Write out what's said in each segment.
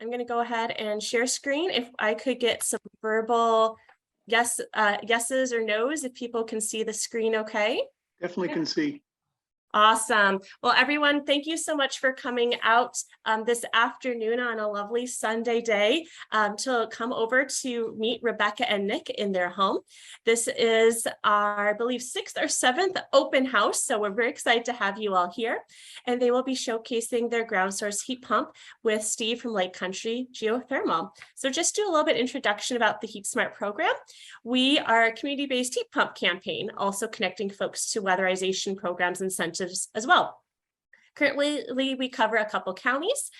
I'm going to go ahead and share screen. If I could get some verbal yeses or nos, if people can see the screen okay. Definitely can see. Awesome. Well, everyone, thank you so much for coming out this afternoon on a lovely Sunday day to come over to meet Rebecca and Nick in their home. This is our, I believe, 6th or 7th open house. So we're very excited to have you all here. And they will be showcasing their ground source heat pump with Steve from Lake Country Geothermal. So just do a little bit introduction about the Heat Smart program. We are a community-based heat pump campaign, also connecting folks to weatherization programs and incentives as well. Currently, we cover a couple counties,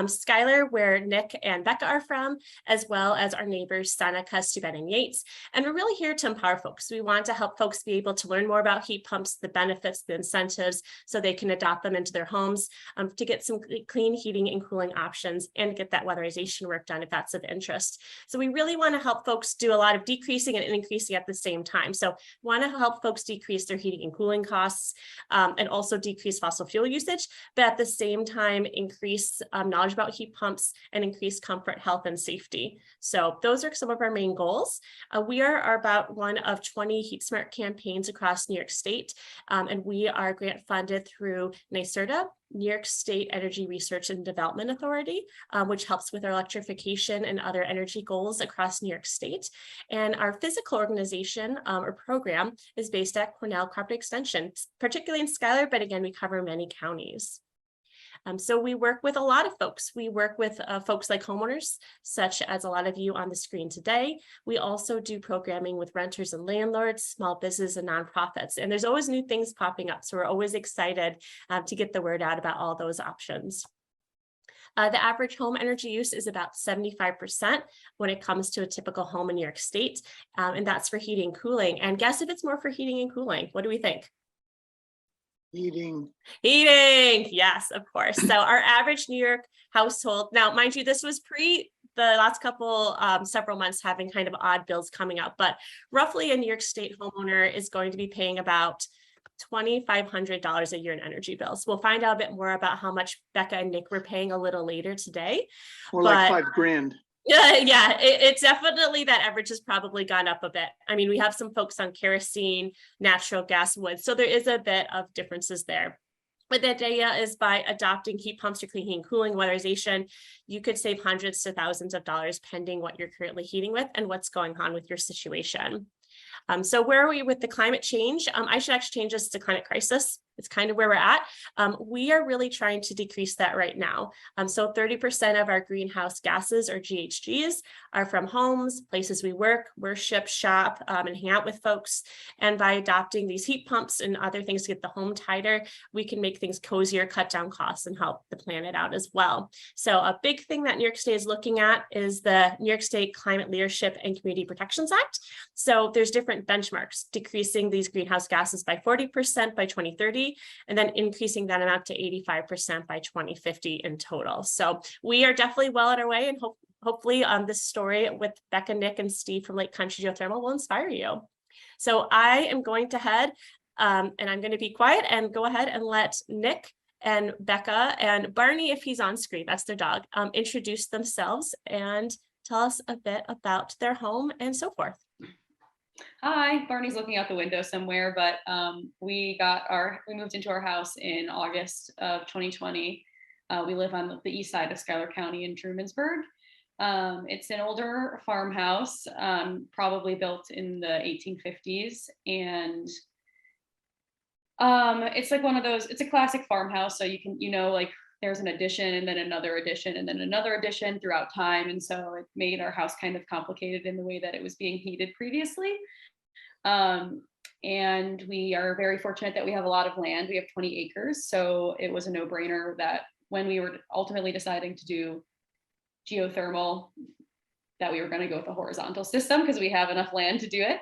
Schuyler, where Nick and Becca are from, as well as our neighbors, Seneca, Steuben, and Yates. And we're really here to empower folks. We want to help folks be able to learn more about heat pumps, the benefits, the incentives, so they can adopt them into their homes to get some clean heating and cooling options and get that weatherization work done if that's of interest. So we really want to help folks do a lot of decreasing and increasing at the same time. So we want to help folks decrease their heating and cooling costs and also decrease fossil fuel usage, but at the same time increase knowledge about heat pumps and increase comfort, health, and safety. So those are some of our main goals. We are about one of 20 Heat Smart campaigns across New York State, and we are grant funded through NYSERDA, New York State Energy Research and Development Authority, which helps with our electrification and other energy goals across New York State. And our physical organization or program is based at Cornell Cooperative Extension, particularly in Schuyler, but again, we cover many counties. So we work with a lot of folks. We work with folks like homeowners, such as a lot of you on the screen today. We also do programming with renters and landlords, small business and nonprofits. And there's always new things popping up. So we're always excited to get the word out about all those options. The average home energy use is about 75% when it comes to a typical home in New York State. And that's for heating and cooling. And guess if it's more for heating and cooling? What do we think? Heating, Yes, of course. So our average New York household, now mind you, this was pre the last couple several months having kind of odd bills coming up, but roughly a New York State homeowner is going to be paying about $2,500 a year in energy bills. We'll find out a bit more about how much Becca and Nick were paying a little later today. more like $5,000. Yeah, it's definitely that average has probably gone up a bit. I mean, we have some folks on kerosene, natural gas, wood, so there is a bit of differences there. But the idea is by adopting heat pumps for clean heating, cooling, weatherization, you could save hundreds to thousands of dollars pending what you're currently heating with and what's going on with your situation. So where are we with the climate change? I should actually change this to climate crisis. It's kind of where we're at. We are really trying to decrease that right now. So 30% of our greenhouse gases, or GHGs, are from homes, places we work, worship, shop, and hang out with folks. And by adopting these heat pumps and other things to get the home tighter, we can make things cozier, cut down costs, and help the planet out as well. So a big thing that New York State is looking at is the New York State Climate Leadership and Community Protections Act. So there's different benchmarks, decreasing these greenhouse gases by 40% by 2030, and then increasing that amount to 85% by 2050 in total. So we are definitely well on our way, and hopefully this story with Becca, Nick, and Steve from Lake Country Geothermal will inspire you. So I am going to head, and I'm going to be quiet and go ahead and let Nick and Becca and Barney, if he's on screen, that's their dog, introduce themselves and tell us a bit about their home and so forth. Hi, Barney's looking out the window somewhere, but we moved into our house in August of 2020. We live on the east side of Schuyler County in Trumansburg. It's an older farmhouse, probably built in the 1850s, and it's like one of those, it's a classic farmhouse, so you can, like there's an addition and then another addition and then another addition throughout time. And so it made our house kind of complicated in the way that it was being heated previously. And we are very fortunate that we have a lot of land. We have 20 acres. So it was a no-brainer that when we were ultimately deciding to do geothermal, that we were going to go with a horizontal system because we have enough land to do it.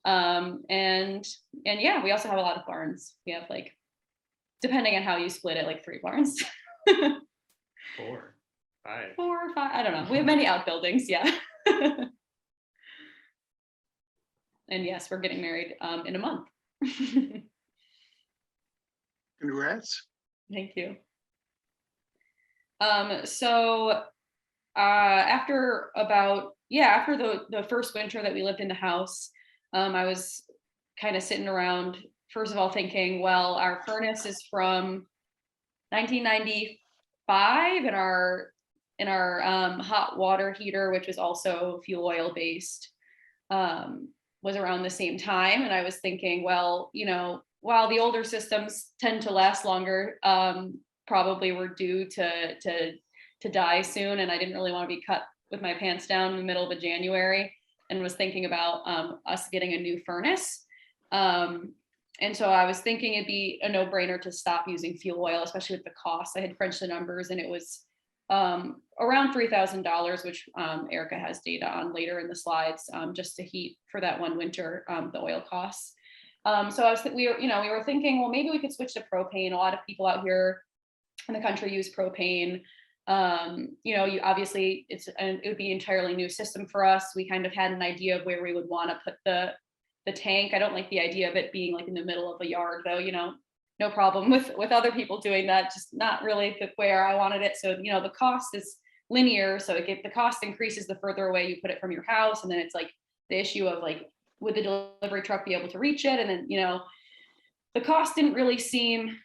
And yeah, we also have a lot of barns. We have, like, depending on how you split it, like 3 barns. 4, 5. 4 or 5, I don't know. We have many outbuildings, yeah. And yes, we're getting married in a month. Congrats. Thank you. So after the first winter that we lived in the house, I was kind of sitting around, first of all thinking, well, our furnace is from 1995, and our hot water heater, which was also fuel oil based, was around the same time. And I was thinking, well, while the older systems tend to last longer, probably were due to die soon, and I didn't really want to be cut with my pants down in the middle of a January, and was thinking about us getting a new furnace. And so I was thinking it'd be a no-brainer to stop using fuel oil, especially with the cost. I had crunched the numbers, and it was around $3,000, which Erica has data on later in the slides, just to heat for that one winter, the oil costs. So we were thinking, well, maybe we could switch to propane. A lot of people out here in the country use propane. Obviously it would be an entirely new system for us. We kind of had an idea of where we would want to put the tank. I don't like the idea of it being like in the middle of a yard, though. No problem with other people doing that, just not really where I wanted it. So the cost is linear, so the cost increases the further away you put it from your house, and then it's like the issue of like, would the delivery truck be able to reach it? And then the cost didn't really seem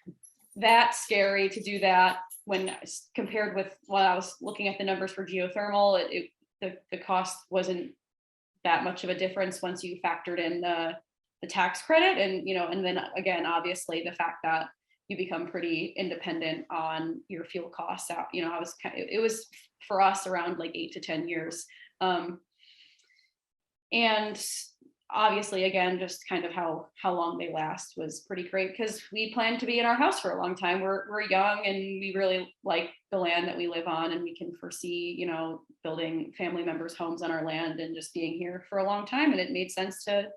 that scary to do that when compared with when I was looking at the numbers for geothermal. The cost wasn't that much of a difference once you factored in the tax credit, and then again, obviously the fact that you become pretty independent on your fuel costs out. It was for us around like 8 to 10 years. And obviously, again, just kind of how long they last was pretty great, because we plan to be in our house for a long time. We're young, and we really like the land that we live on, and we can foresee, building family members' homes on our land and just being here for a long time. And it made sense to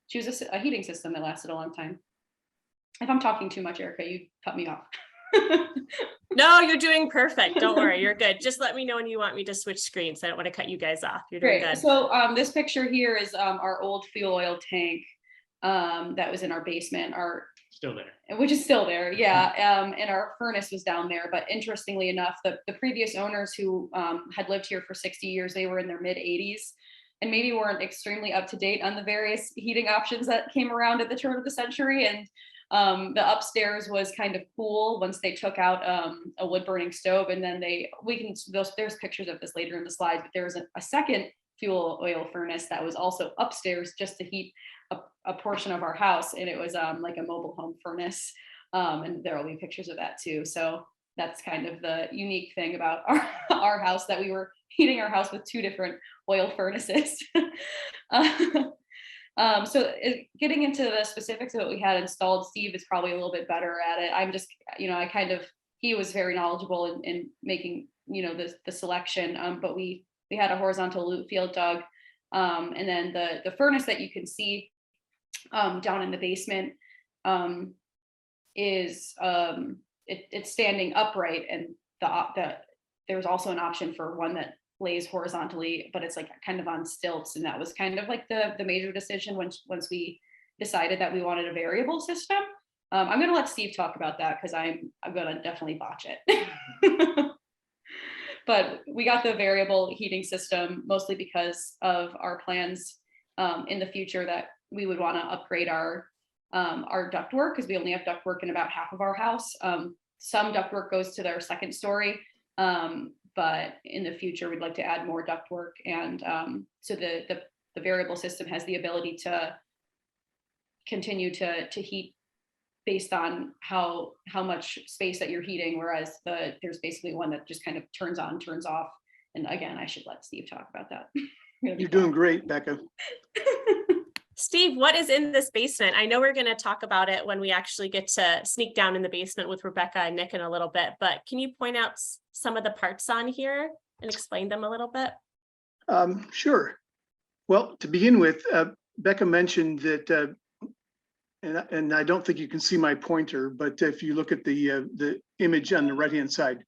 choose a heating system that lasted a long time. If I'm talking too much, Erica, you cut me off. No, you're doing perfect. Don't worry, you're good. Just let me know when you want me to switch screens. I don't want to cut you guys off. You're doing Great. good. So this picture here is our old fuel oil tank that was in our basement, Still there. which is still there, yeah. And our furnace was down there. But interestingly enough, the previous owners who had lived here for 60 years, they were in their mid 80s, and maybe weren't extremely up to date on the various heating options that came around at the turn of the century. And the upstairs was kind of cool once they took out a wood burning stove, and then there's pictures of this later in the slides, but there was a second fuel oil furnace that was also upstairs just to heat a portion of our house, and it was like a mobile home furnace, and there will be pictures of that too. So that's kind of the unique thing about our house, that we were heating our house with two different oil furnaces. So getting into the specifics of what we had installed, Steve is probably a little bit better at it. I'm just, he was very knowledgeable in making, the selection, but we had a horizontal loop field dug. And then the furnace that you can see down in the basement is it's standing upright, and there's also an option for one that lays horizontally, but it's like kind of on stilts. And that was kind of like the major decision once we decided that we wanted a variable system. I'm going to let Steve talk about that, because I'm going to definitely botch it. But we got the variable heating system mostly because of our plans in the future that we would want to upgrade our ductwork, because we only have ductwork in about half of our house. Some ductwork goes to their second story, but in the future we'd like to add more ductwork. And so the variable system has the ability to continue to heat based on how much space that you're heating, whereas there's basically one that just kind of turns on, turns off. And again, I should let Steve talk about that. You're doing great, Becca. Steve, what is in this basement? I know we're going to talk about it when we actually get to sneak down in the basement with Rebecca and Nick in a little bit, but can you point out some of the parts on here and explain them a little bit? Sure. Well, to begin with, Becca mentioned that, and I don't think you can see my pointer, but if you look at the image on the right-hand side,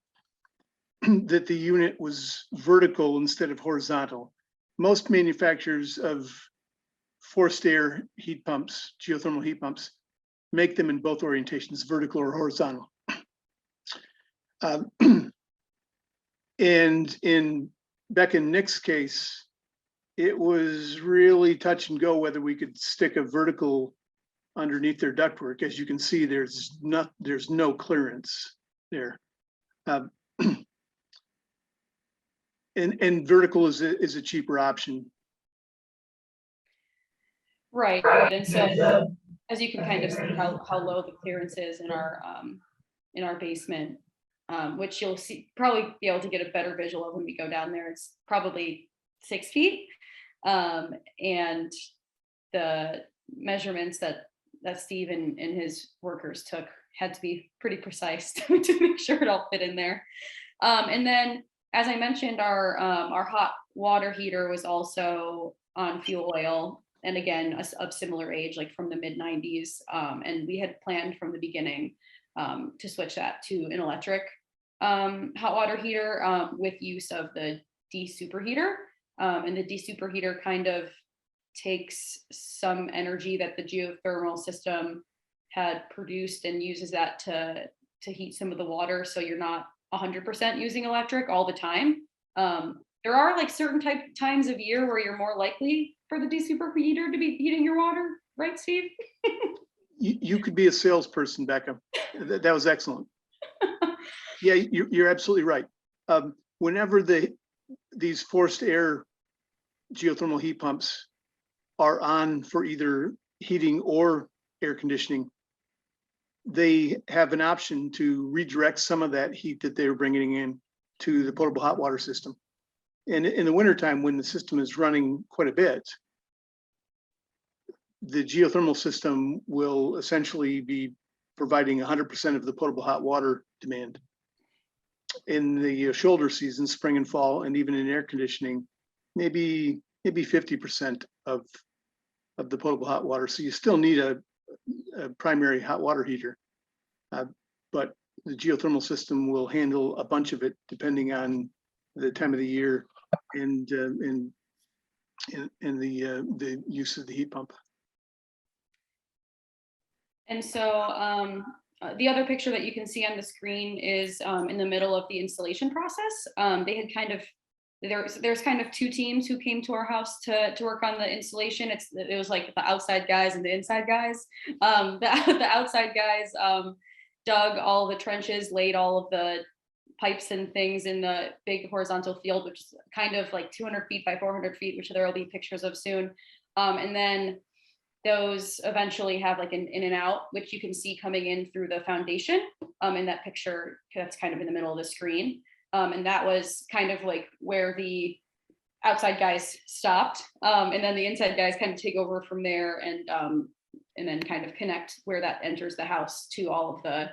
that the unit was vertical instead of horizontal. Most manufacturers of forced air heat pumps, geothermal heat pumps, make them in both orientations, vertical or horizontal. And in Becca and Nick's case, it was really touch and go whether we could stick a vertical underneath their ductwork. As you can see, there's no clearance there. And vertical is a cheaper option. Right, and so as you can kind of see how low the clearance is in our basement, which you'll probably be able to get a better visual of when we go down there. It's probably 6 feet, and the measurements that Steve and his workers took had to be pretty precise to make sure it all fit in there. And then, as I mentioned, our hot water heater was also on fuel oil, and again, of similar age, like from the mid 90s. And we had planned from the beginning to switch that to an electric hot water heater with use of the de-superheater. And the de-superheater kind of takes some energy that the geothermal system had produced and uses that to heat some of the water, so you're not 100% using electric all the time. There are like certain times of year where you're more likely for the de-superheater to be heating your water, right, Steve? You could be a salesperson, Becca. That was excellent. Yeah, you're absolutely right. Whenever these forced air geothermal heat pumps are on for either heating or air conditioning, they have an option to redirect some of that heat that they're bringing in to the potable hot water system. And in the wintertime, when the system is running quite a bit, the geothermal system will essentially be providing 100% of the potable hot water demand. In the shoulder season, spring and fall, and even in air conditioning, maybe 50% of the potable hot water. So you still need a primary hot water heater, but the geothermal system will handle a bunch of it depending on the time of the year and the use of the heat pump. And so the other picture that you can see on the screen is in the middle of the installation process. They had kind of, there's kind of two teams who came to our house to work on the installation. It was like the outside guys and the inside guys. The outside guys dug all the trenches, laid all of the pipes and things in the big horizontal field, which is kind of like 200 feet by 400 feet, which there will be pictures of soon. And then those eventually have like an in and out, which you can see coming in through the foundation in that picture that's kind of in the middle of the screen. And that was kind of like where the outside guys stopped. And then the inside guys kind of take over from there and then kind of connect where that enters the house to all of the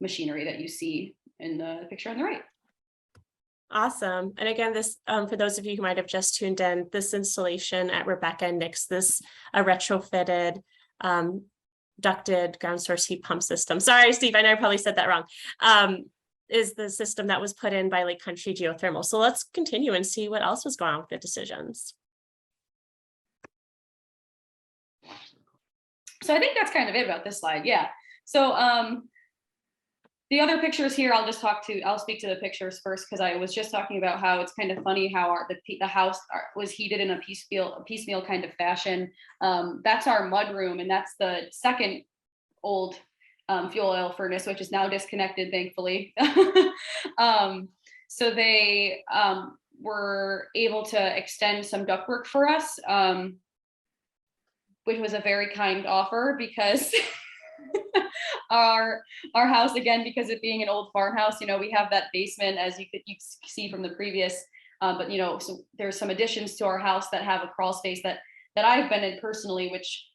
machinery that you see in the picture on the right. Awesome. And again, this for those of you who might have just tuned in, this installation at Rebecca and Nick's, this a retrofitted ducted ground source heat pump system. Sorry, Steve, I know I probably said that wrong. Is the system that was put in by Lake Country Geothermal. So let's continue and see what else was going on with the decisions. So I think that's kind of it about this slide. Yeah. So the other pictures here, I'll speak to the pictures first, because I was just talking about how it's kind of funny how the house was heated in a piecemeal kind of fashion. That's our mud room, and that's the second old fuel oil furnace, which is now disconnected, thankfully. So they were able to extend some ductwork for us, which was a very kind offer, because our house, again, because it being an old farmhouse, we have that basement, as you see from the previous, but so there's some additions to our house that have a crawl space that I've been in personally, which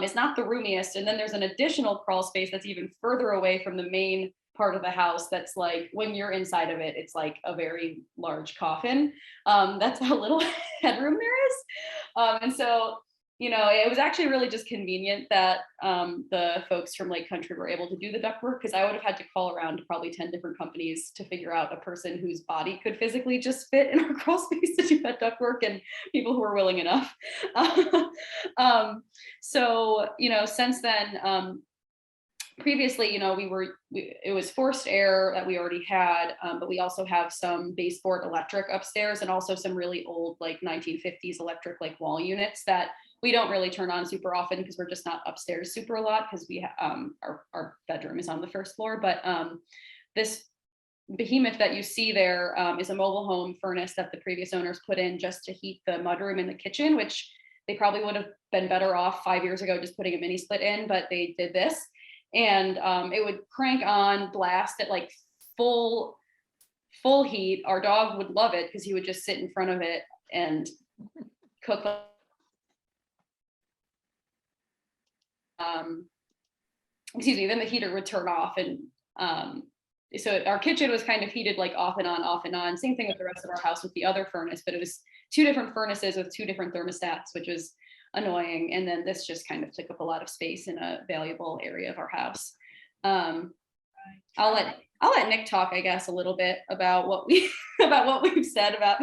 is not the roomiest. And then there's an additional crawl space that's even further away from the main part of the house. That's like, when you're inside of it, it's like a very large coffin. That's how little headroom there is. And so, it was actually really just convenient that the folks from Lake Country were able to do the ductwork, because I would have had to call around to probably 10 different companies to figure out a person whose body could physically just fit in our crawl space to do that ductwork, and people who were willing enough. So, since then, previously, you know, it was forced air that we already had, but we also have some baseboard electric upstairs and also some really old like 1950s electric like wall units that we don't really turn on super often because we're just not upstairs super a lot because our bedroom is on the first floor. But this behemoth that you see there is a mobile home furnace that the previous owners put in just to heat the mudroom and the kitchen, which they probably would have been better off 5 years ago just putting a mini split in, but they did this. And it would crank on blast at like full heat. Our dog would love it because he would just sit in front of it and cook. Excuse me, then the heater would turn off. And so our kitchen was kind of heated like off and on, off and on. Same thing with the rest of our house with the other furnace, but it was 2 different furnaces with 2 different thermostats, which was annoying. And then this just kind of took up a lot of space in a valuable area of our house. I'll let Nick talk, I guess, a little bit about what we've said about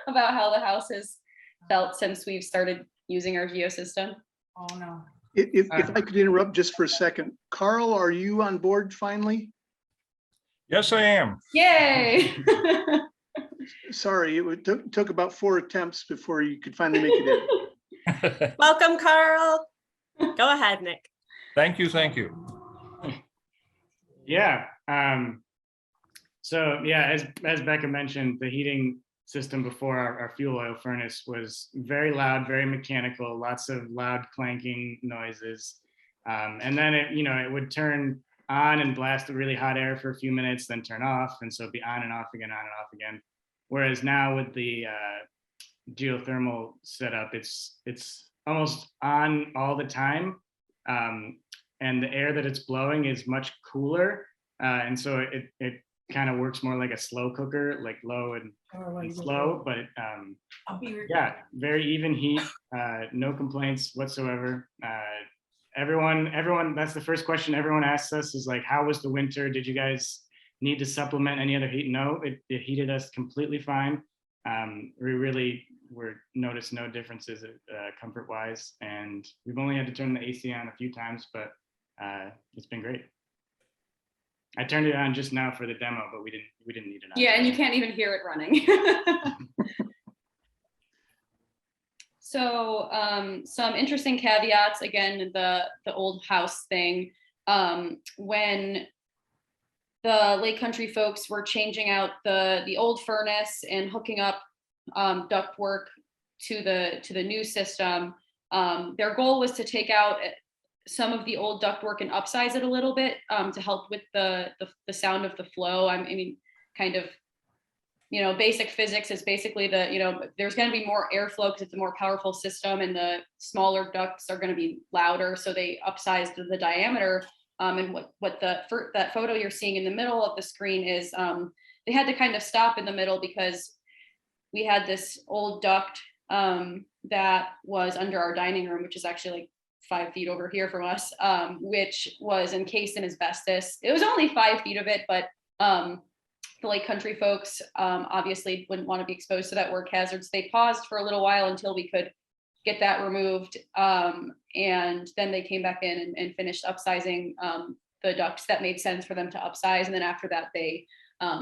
about how the house has felt since we've started using our geosystem. Oh no. If I could interrupt just for a second, Carl, are you on board finally? Yes, I am. Yay! Sorry, it took about 4 attempts before you could finally make it in. Welcome, Carl. Go ahead, Nick. Thank you, thank you. Yeah. So yeah, as Becca mentioned, the heating system before our fuel oil furnace was very loud, very mechanical, lots of loud clanking noises. And then it would turn on and blast the really hot air for a few minutes, then turn off. And so it'd be on and off again, on and off again. Whereas now with the geothermal setup, it's almost on all the time. And the air that it's blowing is much cooler. And so it kind of works more like a slow cooker, like low and slow, but yeah, very even heat, no complaints whatsoever. Everyone, that's the first question everyone asks us is like, how was the winter? Did you guys need to supplement any other heat? No, it heated us completely fine. We really noticed no differences comfort wise, and we've only had to turn the AC on a few times, but it's been great. I turned it on just now for the demo, but we didn't need it on. Yeah, and you can't even hear it running. So some interesting caveats, again, the old house thing. When the Lake Country folks were changing out the old furnace and hooking up ductwork to the new system, their goal was to take out some of the old ductwork and upsize it a little bit to help with the sound of the flow. I mean, kind of, basic physics is basically there's going to be more airflow because it's a more powerful system, and the smaller ducts are going to be louder. So they upsized the diameter. And what that photo you're seeing in the middle of the screen is, they had to kind of stop in the middle because we had this old duct that was under our dining room, which is actually like 5 feet over here from us, which was encased in asbestos. It was only 5 feet of it, but the Lake Country folks obviously wouldn't want to be exposed to that work hazard. So they paused for a little while until we could get that removed. And then they came back in and finished upsizing the ducts that made sense for them to upsize. And then after that, they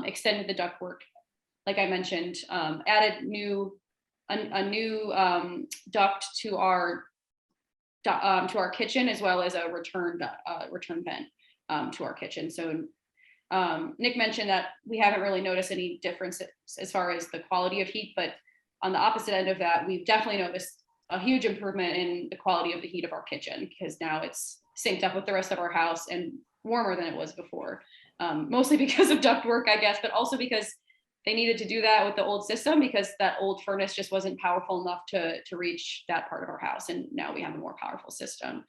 extended the ductwork, like I mentioned, added a new duct to our kitchen, as well as a return vent to our kitchen. So Nick mentioned that we haven't really noticed any difference as far as the quality of heat, but on the opposite end of that, we've definitely noticed a huge improvement in the quality of the heat of our kitchen, because now it's synced up with the rest of our house and warmer than it was before. Mostly because of ductwork, I guess, but also because they needed to do that with the old system, because that old furnace just wasn't powerful enough to reach that part of our house. And now we have a more powerful system.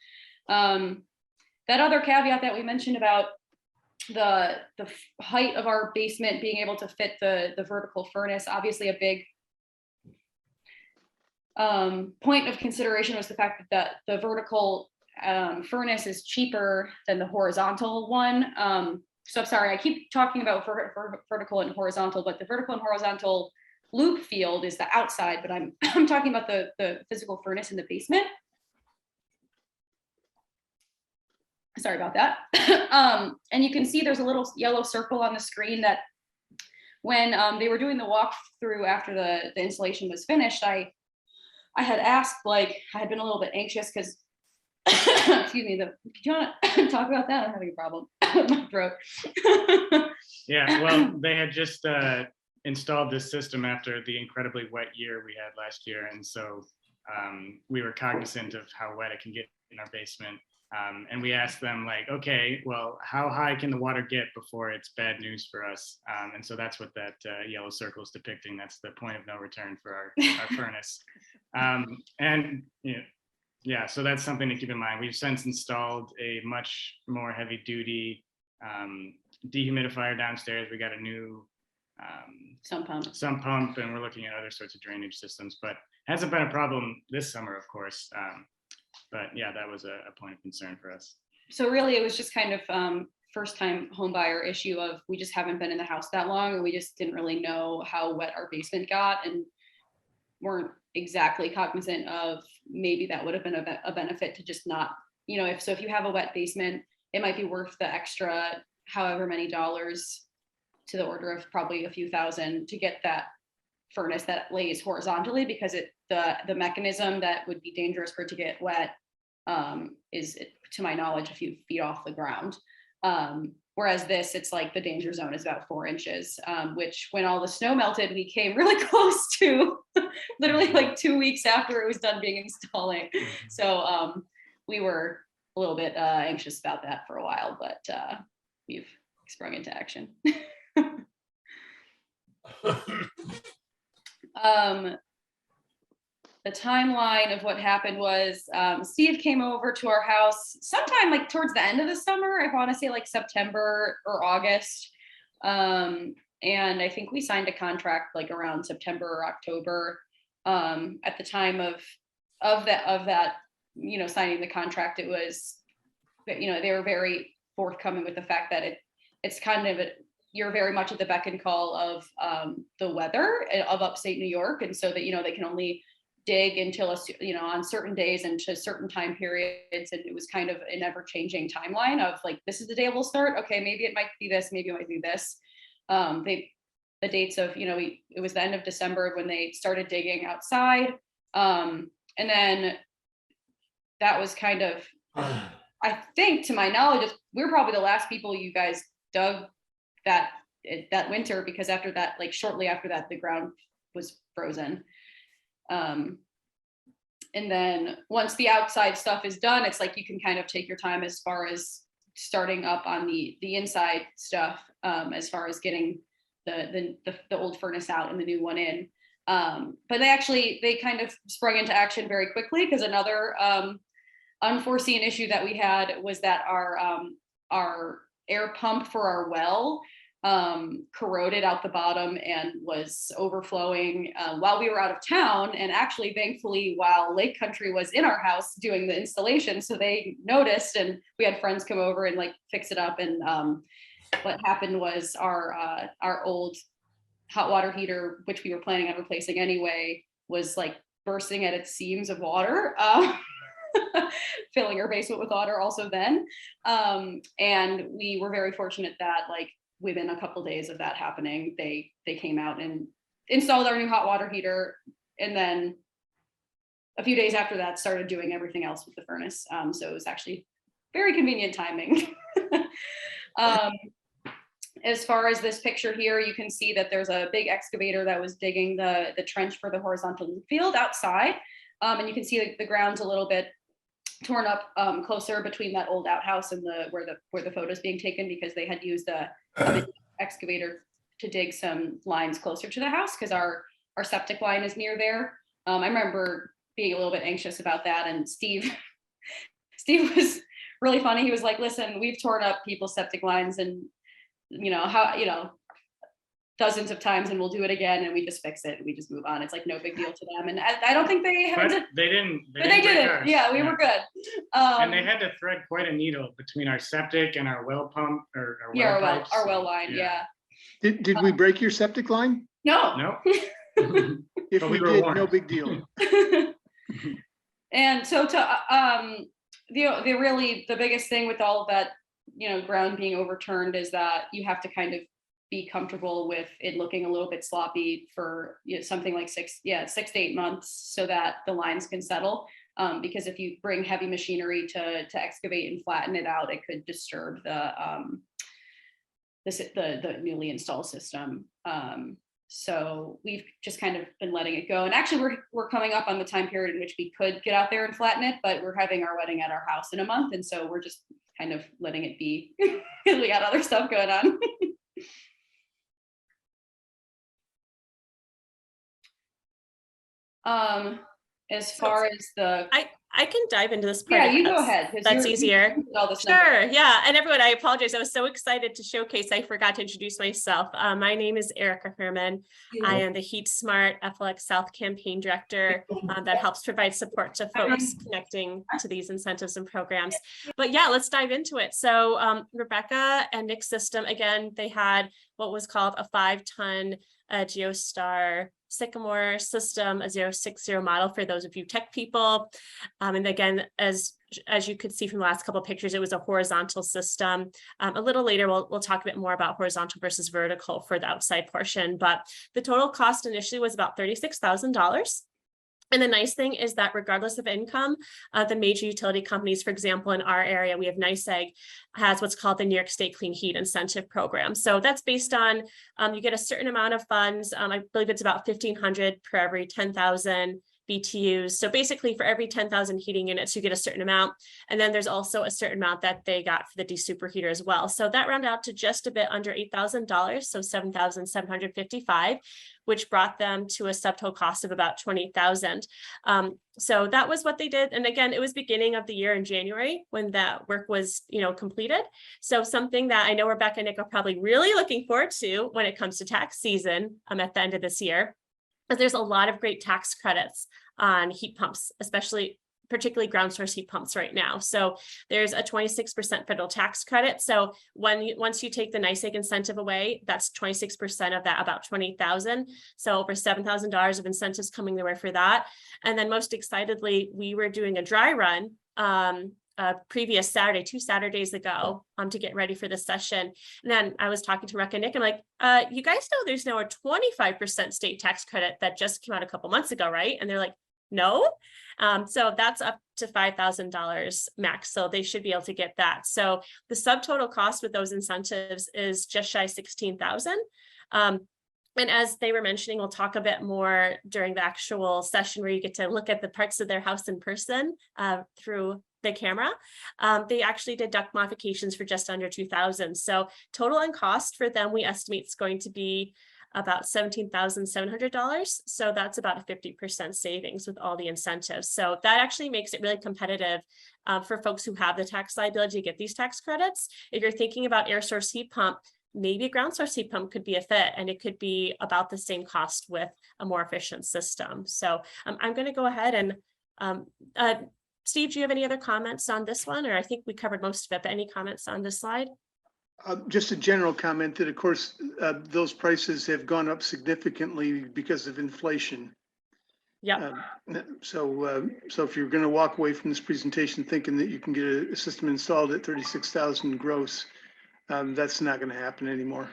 That other caveat that we mentioned about the height of our basement being able to fit the vertical furnace, obviously a big point of consideration was the fact that the vertical furnace is cheaper than the horizontal one. So I'm sorry, I keep talking about vertical and horizontal, but the vertical and horizontal loop field is the outside, but I'm talking about the physical furnace in the basement. Sorry about that. And you can see there's a little yellow circle on the screen that when they were doing the walkthrough after the installation was finished, I had asked, like, I had been a little bit anxious because, excuse me, do you want to talk about that? I'm having a problem with my throat. Yeah, well, they had just installed this system after the incredibly wet year we had last year. And so we were cognizant of how wet it can get in our basement. And we asked them, like, okay, well, how high can the water get before it's bad news for us? And so that's what that yellow circle is depicting. That's the point of no return for our furnace. And yeah, so that's something to keep in mind. We've since installed a much more heavy duty dehumidifier downstairs. We got a new sump pump, and we're looking at other sorts of drainage systems, but hasn't been a problem this summer, of course. But yeah, that was a point of concern for us. So really, it was just kind of first-time home buyer issue of we just haven't been in the house that long, and we just didn't really know how wet our basement got, and weren't exactly cognizant of maybe that would have been a benefit to just not, if you have a wet basement, it might be worth the extra however many dollars, to the order of probably a few thousand, to get that furnace that lays horizontally, because the mechanism that would be dangerous for it to get wet is, to my knowledge, a few feet off the ground. Whereas this, it's like the danger zone is about 4 inches, which when all the snow melted, we came really close to literally like 2 weeks after it was done being installing. So we were a little bit anxious about that for a while, but we've sprung into action. The timeline of what happened was Steve came over to our house sometime like towards the end of the summer. I want to say like September or August. And I think we signed a contract like around September or October. At the time of that, signing the contract, it was, they were very forthcoming with the fact that it's kind of you're very much at the beck and call of the weather of upstate New York. And so that, they can only dig until, on certain days and to certain time periods. And it was kind of an ever changing timeline of like, this is the day we'll start. Okay, maybe it might be this, maybe it might be this. The dates of, it was the end of December when they started digging outside. And then that was kind of, I think, to my knowledge, we were probably the last people you guys dug that winter, because after that, like shortly after that, the ground was frozen. And then once the outside stuff is done, it's like you can kind of take your time as far as starting up on the inside stuff, as far as getting the old furnace out and the new one in. But they kind of sprung into action very quickly, because another unforeseen issue that we had was that our air pump for our well corroded out the bottom and was overflowing while we were out of town, and actually thankfully while Lake Country was in our house doing the installation. So they noticed, and we had friends come over and like fix it up. And what happened was our old hot water heater, which we were planning on replacing anyway, was like bursting at its seams of water, filling our basement with water also then. And we were very fortunate that like within a couple of days of that happening, they came out and installed our new hot water heater. And then a few days after that started doing everything else with the furnace. So it was actually very convenient timing. As far as this picture here, you can see that there's a big excavator that was digging the trench for the horizontal loop field outside. And you can see the ground's a little bit torn up closer between that old outhouse and where the photo is being taken, because they had used a excavator to dig some lines closer to the house, because our septic line is near there. I remember being a little bit anxious about that, and Steve was really funny. He was like, listen, we've torn up people's septic lines and dozens of times, and we'll do it again, and we just fix it and we just move on. It's like no big deal to them. And I don't think they had to, they didn't. But they didn't. Yeah, we were good. And they had to thread quite a needle between our septic and our well pump, or our well line. Yeah. Did we break your septic line? No. If we did, no big deal. And so the biggest thing with all of that, ground being overturned is that you have to kind of be comfortable with it looking a little bit sloppy for something like 6 to 8 months so that the lines can settle. Because if you bring heavy machinery to excavate and flatten it out, it could disturb the newly installed system. So we've just kind of been letting it go. And actually we're coming up on the time period in which we could get out there and flatten it, but we're having our wedding at our house in a month. And so we're just kind of letting it be because we got other stuff going on. As far as the I can dive into this part. Yeah, you go ahead. That's easier. All this Sure. Yeah. And everyone, I apologize. I was so excited to showcase. I forgot to introduce myself. My name is Erica Herman. I am the Heat Smart FLX South campaign director that helps provide support to folks connecting to these incentives and programs. But yeah, let's dive into it. So Rebecca and Nick's system, again, they had what was called a 5-ton Geostar Sycamore system, a 060 model for those of you tech people. And again, as you could see from the last couple of pictures, it was a horizontal system. A little later, we'll talk a bit more about horizontal versus vertical for the outside portion, but the total cost initially was about $36,000. And the nice thing is that regardless of income, the major utility companies, for example, in our area, we have NYSEG has what's called the New York State Clean Heat Incentive Program. So that's based on, you get a certain amount of funds. I believe it's about $1,500 per every 10,000 BTUs. So basically for every 10,000 heating units, you get a certain amount. And then there's also a certain amount that they got for the desuperheater as well. So that rounded out to just a bit under $8,000. So $7,755, which brought them to a subtotal cost of about $20,000. So that was what they did. And again, it was beginning of the year in January when that work was, completed. So something that I know Rebecca and Nick are probably really looking forward to when it comes to tax season at the end of this year. But there's a lot of great tax credits on heat pumps, particularly ground source heat pumps right now. So there's a 26% federal tax credit. So once you take the NYSEG incentive away, that's 26% of that, about $20,000. So over $7,000 of incentives coming their way for that. And then most excitedly, we were doing a dry run previous Saturday, 2 Saturdays ago, to get ready for this session. And then I was talking to Rebecca and Nick, I'm like, you guys know there's now a 25% state tax credit that just came out a couple months ago, right? And they're like, no. So that's up to $5,000 max. So they should be able to get that. So the subtotal cost with those incentives is just shy of $16,000. And as they were mentioning, we'll talk a bit more during the actual session where you get to look at the parts of their house in person through the camera. They actually did duct modifications for just under $2,000. So total on cost for them, we estimate it's going to be about $17,700. So that's about a 50% savings with all the incentives. So that actually makes it really competitive for folks who have the tax liability to get these tax credits. If you're thinking about air source heat pump, maybe a ground source heat pump could be a fit, and it could be about the same cost with a more efficient system. So I'm going to go ahead and Steve, do you have any other comments on this one? Or I think we covered most of it, but any comments on this slide? Just a general comment that, of course, those prices have gone up significantly because of inflation. Yeah. So if you're going to walk away from this presentation thinking that you can get a system installed at 36,000 gross, that's not going to happen anymore.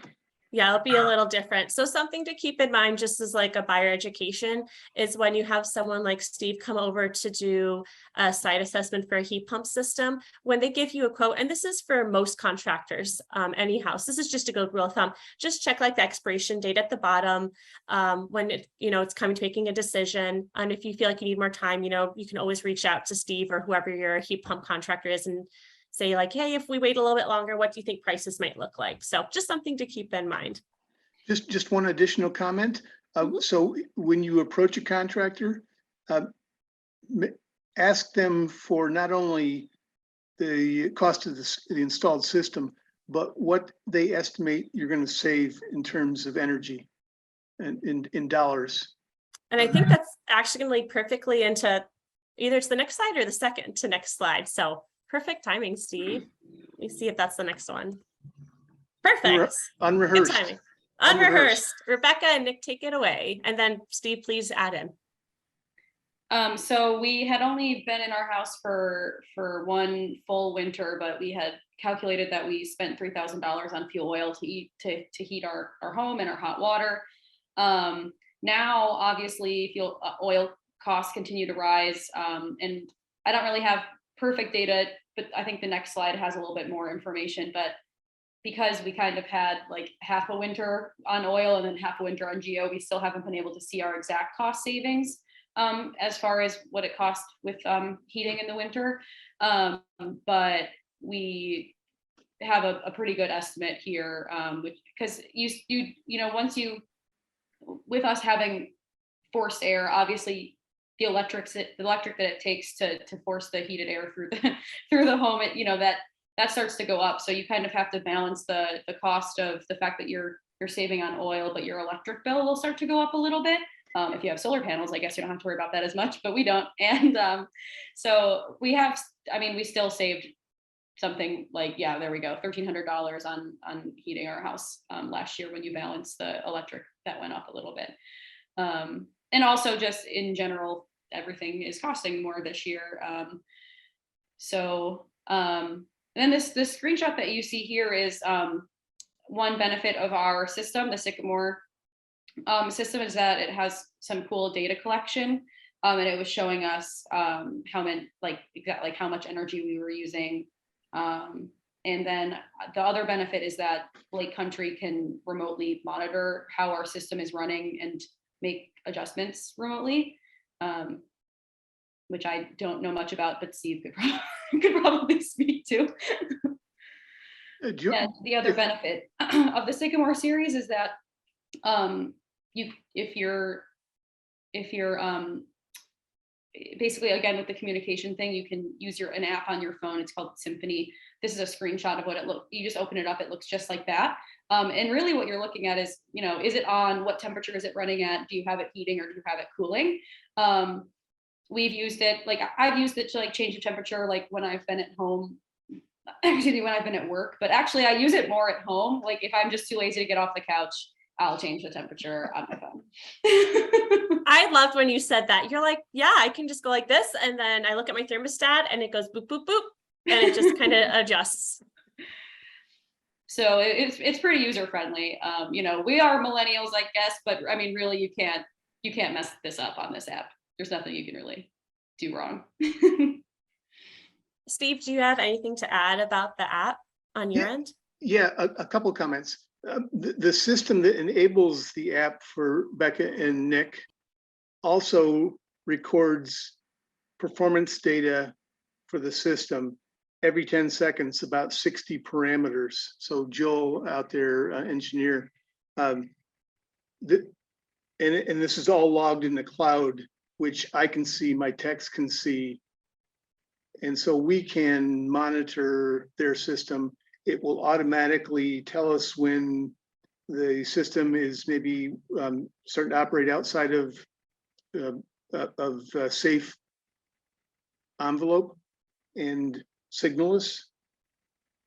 Yeah, it'll be a little different. So something to keep in mind, just as like a buyer education, is when you have someone like Steve come over to do a site assessment for a heat pump system, when they give you a quote, and this is for most contractors, any house, this is just a good rule of thumb, just check like the expiration date at the bottom when it's coming to making a decision. And if you feel like you need more time, you can always reach out to Steve or whoever your heat pump contractor is and say like, hey, if we wait a little bit longer, what do you think prices might look like? So just something to keep in mind. Just one additional comment. So when you approach a contractor, ask them for not only the cost of the installed system, but what they estimate you're going to save in terms of energy and in dollars. And I think that's actually going to lead perfectly into either it's the next slide or the second to next slide. So perfect timing, Steve. Let me see if that's the next one. Perfect. Unrehearsed. Good timing. Unrehearsed. Rebecca and Nick, take it away. And then Steve, please add in. So we had only been in our house for one full winter, but we had calculated that we spent $3,000 on fuel oil to heat our home and our hot water. Now, obviously, fuel oil costs continue to rise, and I don't really have perfect data, but I think the next slide has a little bit more information. But because we kind of had like half a winter on oil and then half a winter on geo, we still haven't been able to see our exact cost savings as far as what it costs with heating in the winter. But we have a pretty good estimate here, because you know, once you, with us having forced air, obviously the electric that it takes to force the heated air through the home, you know, that starts to go up. So you kind of have to balance the cost of the fact that you're saving on oil, but your electric bill will start to go up a little bit. If you have solar panels, I guess you don't have to worry about that as much, but we don't. And so we have, I mean, we still saved something like, yeah, there we go, $1,300 on heating our house last year when you balance the electric that went up a little bit. And also just in general, everything is costing more this year. And then this screenshot that you see here is one benefit of our system, the Sycamore system, is that it has some cool data collection, and it was showing us how much energy we were using. And then the other benefit is that Lake Country can remotely monitor how our system is running and make adjustments remotely, which I don't know much about, but Steve could probably speak to. And the other benefit of the Sycamore series is that if you're basically, again, with the communication thing, you can use an app on your phone. It's called Symphony. This is a screenshot of what it looks. You just open it up. It looks just like that. And really what you're looking at is, you know, is it on? What temperature is it running at? Do you have it heating or do you have it cooling? We've used it, like I've used it to like change the temperature, like when I've been at home, actually when I've been at work, but actually I use it more at home. Like if I'm just too lazy to get off the couch, I'll change the temperature on my phone. I loved when you said that. You're like, yeah, I can just go like this. And then I look at my thermostat and it goes boop, boop, boop. And it just kind of adjusts. So it's pretty user friendly. You know, we are millennials, I guess, but I mean, really, you can't mess this up on this app. There's nothing you can really do wrong. Steve, do you have anything to add about the app on your end? Yeah, a couple of comments. The system that enables the app for Becca and Nick also records performance data for the system every 10 seconds, about 60 parameters. So Joel out there, engineer, and this is all logged in the cloud, which I can see, my techs can see. And so we can monitor their system. It will automatically tell us when the system is maybe starting to operate outside of safe envelope and signal us.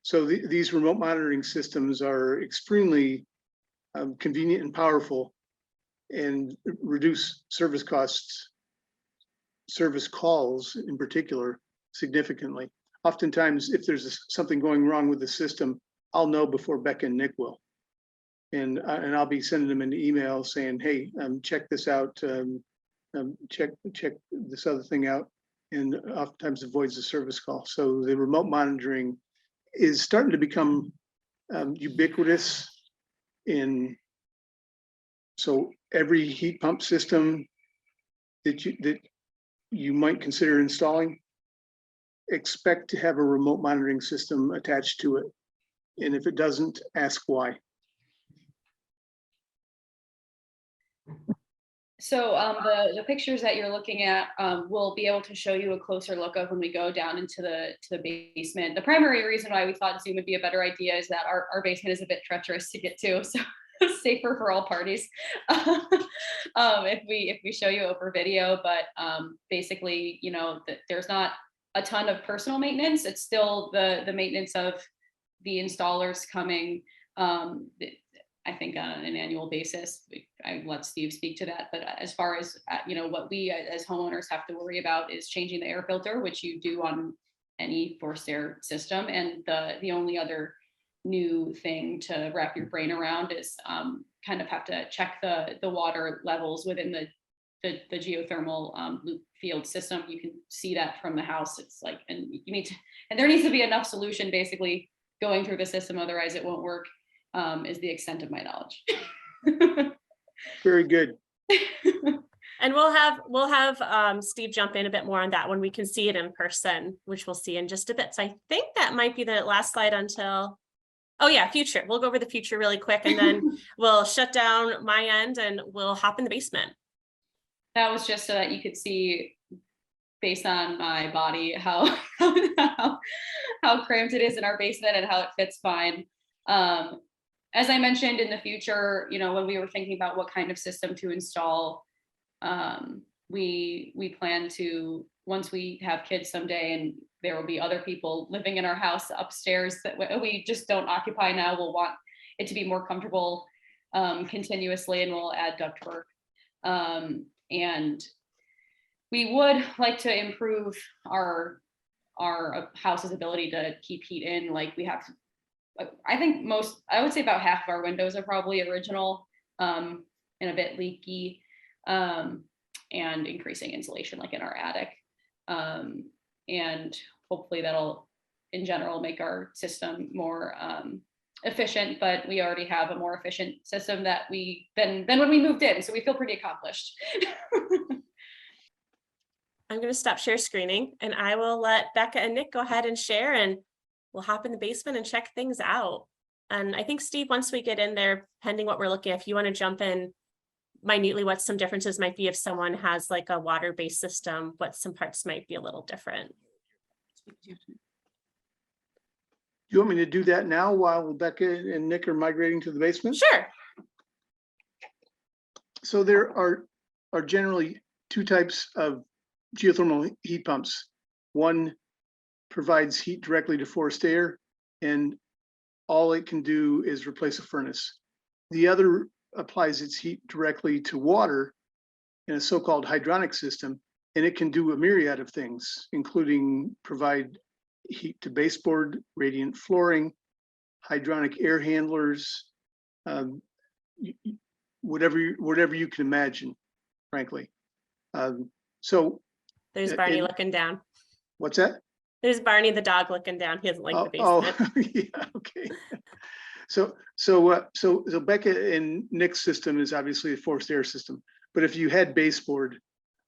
So these remote monitoring systems are extremely convenient and powerful, and reduce service costs, service calls in particular, significantly. Oftentimes, if there's something going wrong with the system, I'll know before Becca and Nick will. And I'll be sending them an email saying, hey, check this out, check this other thing out, and oftentimes avoids the service call. So the remote monitoring is starting to become ubiquitous so every heat pump system that you might consider installing, expect to have a remote monitoring system attached to it. And if it doesn't, ask why. So the pictures that you're looking at, we'll be able to show you a closer look of when we go down into the basement. The primary reason why we thought Zoom would be a better idea is that our basement is a bit treacherous to get to, so safer for all parties if we show you over video. But basically, you know, there's not a ton of personal maintenance. It's still the maintenance of the installers coming, I think on an annual basis. I let Steve speak to that. But as far as, what we as homeowners have to worry about is changing the air filter, which you do on any forced air system. And the only other new thing to wrap your brain around is kind of have to check the water levels within the geothermal loop field system. You can see that from the house. It's like, and there needs to be enough solution basically going through the system, otherwise it won't work, is the extent of my knowledge. Very good. And we'll have Steve jump in a bit more on that when we can see it in person, which we'll see in just a bit. So I think that might be the last slide until, oh yeah, future. We'll go over the future really quick, and then we'll shut down my end and we'll hop in the basement. That was just so that you could see, based on my body, how cramped it is in our basement and how it fits fine. As I mentioned, in the future, when we were thinking about what kind of system to install, we plan to, once we have kids someday and there will be other people living in our house upstairs that we just don't occupy now, we'll want it to be more comfortable continuously, and we'll add ductwork. And we would like to improve our house's ability to keep heat in. Like we have, I would say about half of our windows are probably original and a bit leaky, and increasing insulation like in our attic. And hopefully that'll in general make our system more efficient, but we already have a more efficient system than when we moved in. So we feel pretty accomplished. I'm going to stop share screening and I will let Becca and Nick go ahead and share, and we'll hop in the basement and check things out. And I think Steve, once we get in there, pending what we're looking at, if you want to jump in minutely what some differences might be if someone has like a water-based system, what some parts might be a little different. Do you want me to do that now while Becca and Nick are migrating to the basement? Sure. So there are generally two types of geothermal heat pumps. One provides heat directly to forced air, and all it can do is replace a furnace. The other applies its heat directly to water in a so-called hydronic system, and it can do a myriad of things, including provide heat to baseboard, radiant flooring, hydronic air handlers, whatever you can imagine, frankly. So there's Barney looking down. What's that? There's Barney the dog looking down. He doesn't like the basement. Yeah, okay. So Becca and Nick's system is obviously a forced air system, but if you had baseboard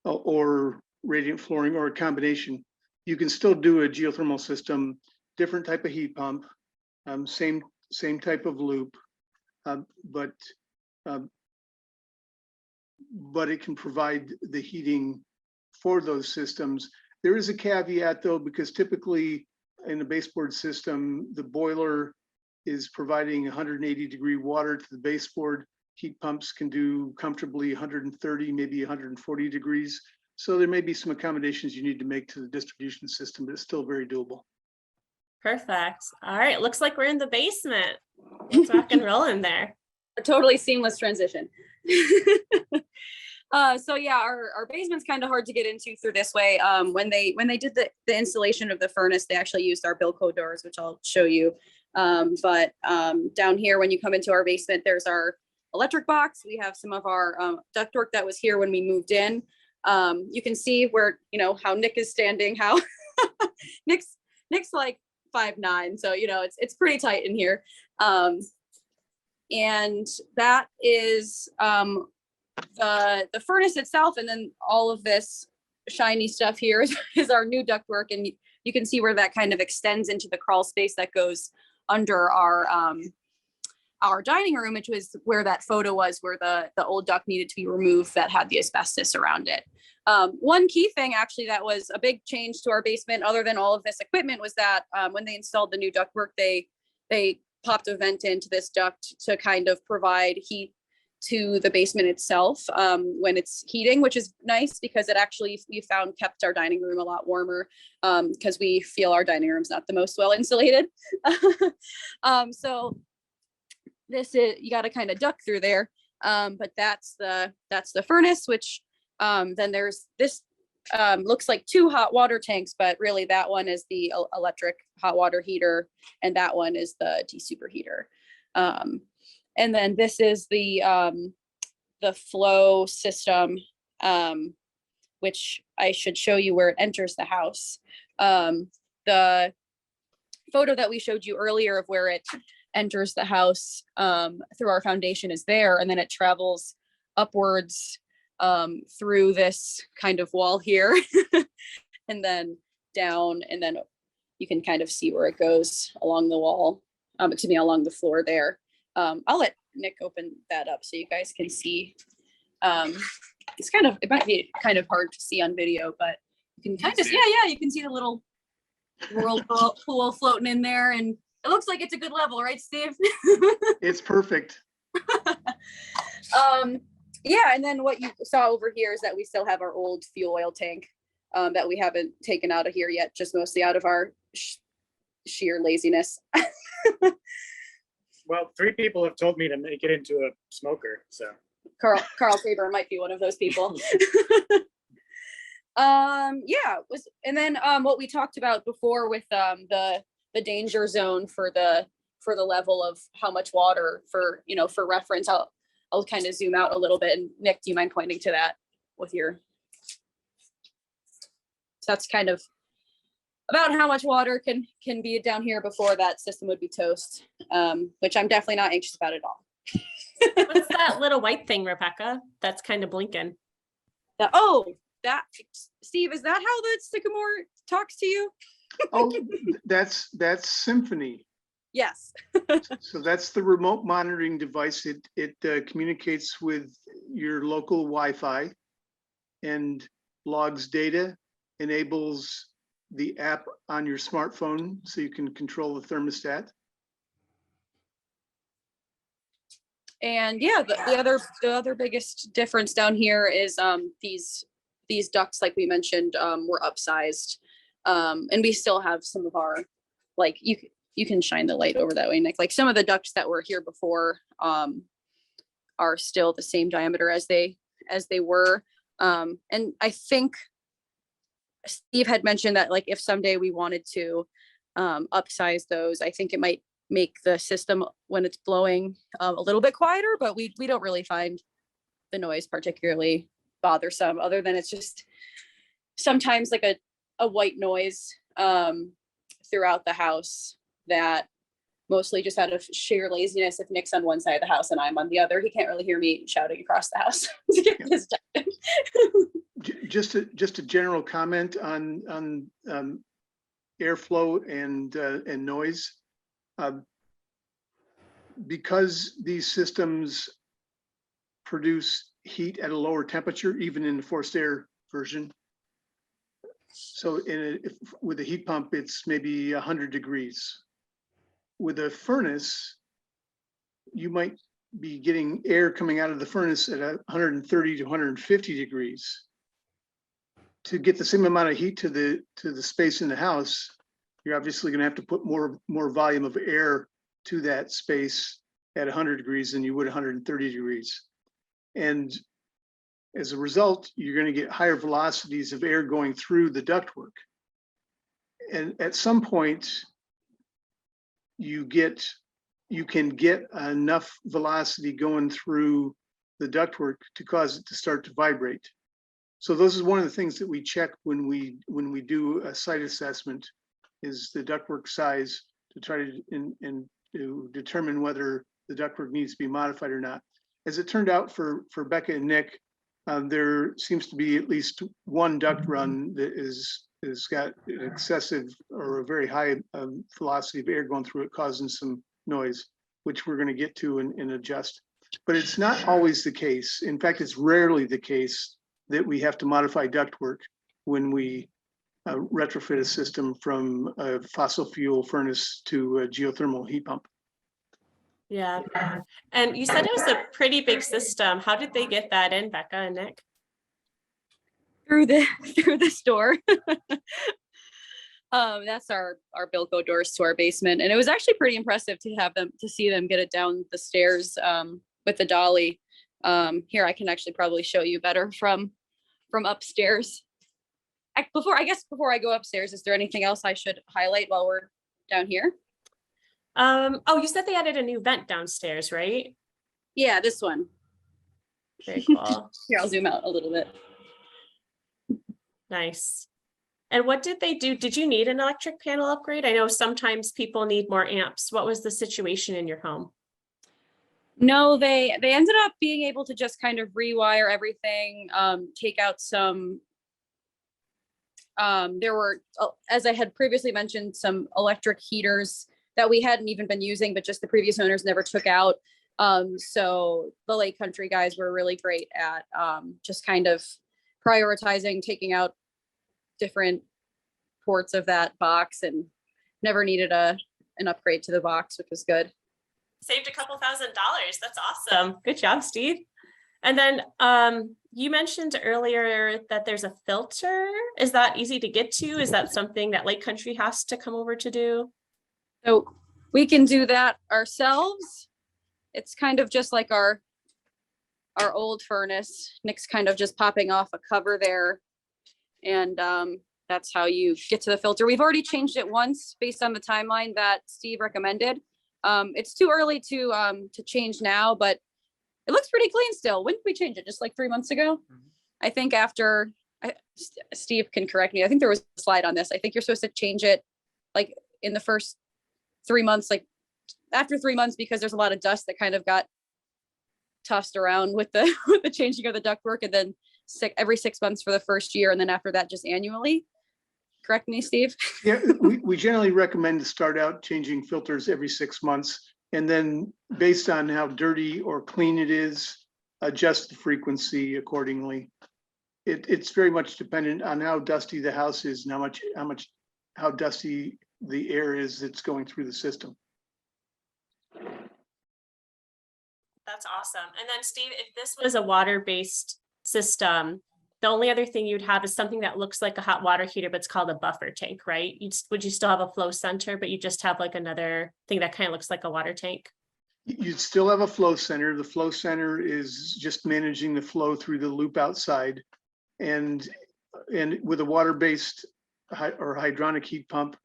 or radiant flooring or a combination, you can still do a geothermal system, different type of heat pump, same type of loop, but it can provide the heating for those systems. There is a caveat though, because typically in a baseboard system, the boiler is providing 180-degree water to the baseboard. Heat pumps can do comfortably 130, maybe 140 degrees. So there may be some accommodations you need to make to the distribution system, but it's still very doable. Perfect. All right, looks like we're in the basement. Let's rock and roll in there. A totally seamless transition. So yeah, our basement's kind of hard to get into through this way. When they did the installation of the furnace, they actually used our Bilco doors, which I'll show you. But down here, when you come into our basement, there's our electric box. We have some of our ductwork that was here when we moved in. You can see where, how Nick is standing, how Nick's like 5'9", so it's pretty tight in here. And that is the furnace itself, and then all of this shiny stuff here is our new ductwork, and you can see where that kind of extends into the crawl space that goes under our dining room, which was where that photo was, where the old duct needed to be removed that had the asbestos around it. One key thing actually that was a big change to our basement, other than all of this equipment, was that when they installed the new ductwork, they popped a vent into this duct to kind of provide heat to the basement itself when it's heating, which is nice because it actually, we found, kept our dining room a lot warmer because we feel our dining room's not the most well insulated. So this is, you got to kind of duck through there. But that's the furnace, which then there's this looks like two hot water tanks, but really that one is the electric hot water heater, and that one is the de-superheater. And then this is the flow system, which I should show you where it enters the house. The photo that we showed you earlier of where it enters the house through our foundation is there, and then it travels upwards through this kind of wall here and then down, and then you can kind of see where it goes along the wall, excuse me, along the floor there. I'll let Nick open that up so you guys can see. It's kind of, it might be kind of hard to see on video, but you can kind of, yeah, you can see the little pool floating in there, and it looks like it's a good level, right, Steve? It's perfect. Yeah, and then what you saw over here is that we still have our old fuel oil tank that we haven't taken out of here yet, just mostly out of our sheer laziness. Well, 3 people have told me to make it into a smoker, so. Carl Faber might be one of those people. Yeah, and then what we talked about before with the danger zone for the level of how much water for reference. I'll kind of zoom out a little bit, and Nick, do you mind pointing to that with your? So that's kind of about how much water can be down here before that system would be toast, which I'm definitely not anxious about at all. What's that little white thing, Rebecca? That's kind of blinking. That Steve, is that how the sycamore talks to you? Oh, that's Symphony. Yes. So that's the remote monitoring device. It communicates with your local Wi-Fi and logs data, enables the app on your smartphone so you can control the thermostat. And yeah, the other biggest difference down here is these ducts, like we mentioned, were upsized, and we still have some of our, like, you can shine the light over that way, Nick. Like, some of the ducts that were here before are still the same diameter as they were, and I think Steve had mentioned that, like, if someday we wanted to upsize those, I think it might make the system when it's blowing a little bit quieter, but we don't really find the noise particularly bothersome, other than it's just sometimes like a white noise throughout the house that mostly just out of sheer laziness. If Nick's on one side of the house and I'm on the other, he can't really hear me shouting across the house to get this done. Just a general comment on airflow and noise. Because these systems produce heat at a lower temperature, even in the forced air version. So with a heat pump, it's maybe 100 degrees. With a furnace, you might be getting air coming out of the furnace at 130 to 150 degrees. To get the same amount of heat to the space in the house, you're obviously going to have to put more volume of air to that space at 100 degrees than you would 130 degrees. And as a result, you're going to get higher velocities of air going through the ductwork. And at some point, you can get enough velocity going through the ductwork to cause it to start to vibrate. So this is one of the things that we check when we do a site assessment, is the ductwork size, to try to determine whether the ductwork needs to be modified or not. As it turned out for Becca and Nick, there seems to be at least one duct run that has got an excessive or a very high velocity of air going through it, causing some noise, which we're going to get to and adjust. But it's not always the case. In fact, it's rarely the case that we have to modify ductwork when we retrofit a system from a fossil fuel furnace to a geothermal heat pump. Yeah. And you said it was a pretty big system. How did they get that in, Becca and Nick? Through the store. That's our Bilco doors to our basement, and it was actually pretty impressive to see them get it down the stairs with the dolly. Here, I can actually probably show you better from upstairs. Before I go upstairs, is there anything else I should highlight while we're down here? Oh, you said they added a new vent downstairs, right? Yeah, this one. Very cool. Here, I'll zoom out a little bit. Nice. And what did they do? Did you need an electric panel upgrade? I know sometimes people need more amps. What was the situation in your home? No, they ended up being able to just kind of rewire everything, take out some, there were, as I had previously mentioned, some electric heaters that we hadn't even been using, but just the previous owners never took out. So the Lake Country guys were really great at just kind of prioritizing, taking out different ports of that box, and never needed an upgrade to the box, which was good. Saved a couple $1,000. That's awesome. Good job, Steve. And then you mentioned earlier that there's a filter. Is that easy to get to? Is that something that Lake Country has to come over to do? So we can do that ourselves. It's kind of just like our old furnace. Nick's kind of just popping off a cover there. And that's how you get to the filter. We've already changed it once based on the timeline that Steve recommended. It's too early to change now, but it looks pretty clean still. When did we change it? Just like 3 months ago? Mm-hmm. I think after, Steve can correct me. I think there was a slide on this. I think you're supposed to change it like in the first 3 months, like after 3 months, because there's a lot of dust that kind of got tossed around with the with the changing of the ductwork, and then every 6 months for the first year, and then after that just annually. Correct me, Steve? Yeah, we generally recommend to start out changing filters every 6 months, and then based on how dirty or clean it is, adjust the frequency accordingly. It's very much dependent on how dusty the house is and how dusty the air is that's going through the system. That's awesome. And then Steve, if this was a water-based system, the only other thing you'd have is something that looks like a hot water heater, but it's called a buffer tank, right? Would you still have a flow center, but you just have like another thing that kind of looks like a water tank? You'd still have a flow center. The flow center is just managing the flow through the loop outside. And with a water-based or hydronic heat pump,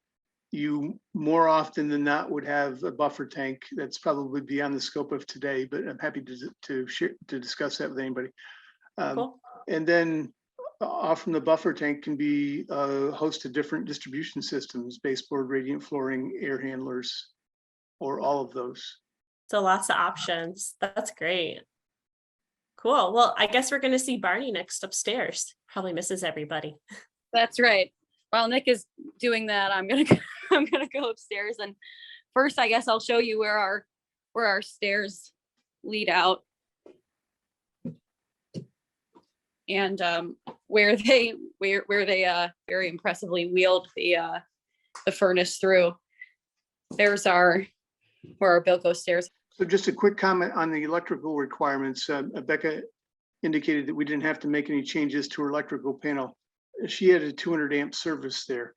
you more often than not would have a buffer tank. That's probably beyond the scope of today, but I'm happy to discuss that with anybody. Cool. And then off from the buffer tank can be a host of different distribution systems: baseboard, radiant flooring, air handlers, or all of those. So lots of options. That's great. Cool. Well, I guess we're going to see Barney next upstairs. Probably misses everybody. That's right. While Nick is doing that, I'm gonna go upstairs, and first, I guess I'll show you where our stairs lead out, and where they very impressively wheeled the furnace through. There's where our Bilko stairs. So just a quick comment on the electrical requirements. Becca indicated that we didn't have to make any changes to her electrical panel. She had a 200 amp service there.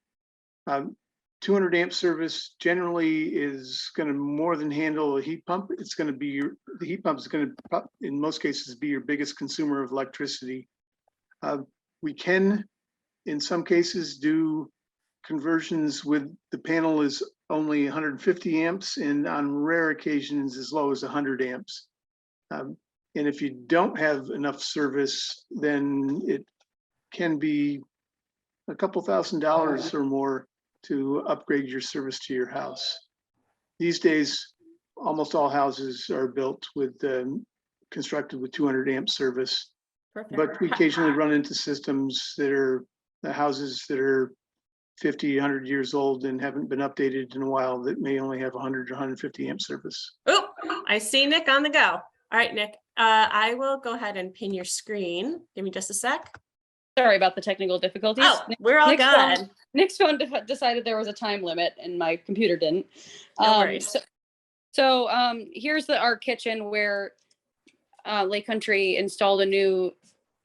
200 amp service generally is going to more than handle a heat pump. It's going to be the heat pump is going to, in most cases, be your biggest consumer of electricity. We can, in some cases, do conversions with the panel is only 150 amps, and on rare occasions as low as 100 amps. And if you don't have enough service, then it can be a couple $1,000s or more to upgrade your service to your house. These days, almost all houses are built with constructed with 200 amp service. Perfect. But we occasionally run into systems that are the houses that are 50, 100 years old and haven't been updated in a while that may only have 100 or 150 amp service. Oh, I see Nick on the go. All right, Nick, I will go ahead and pin your screen. Give me just a sec. Sorry about the technical difficulties. Oh, we're all good. Nick's phone decided there was a time limit and my computer didn't. No worries. So here's our kitchen where Lake Country installed a new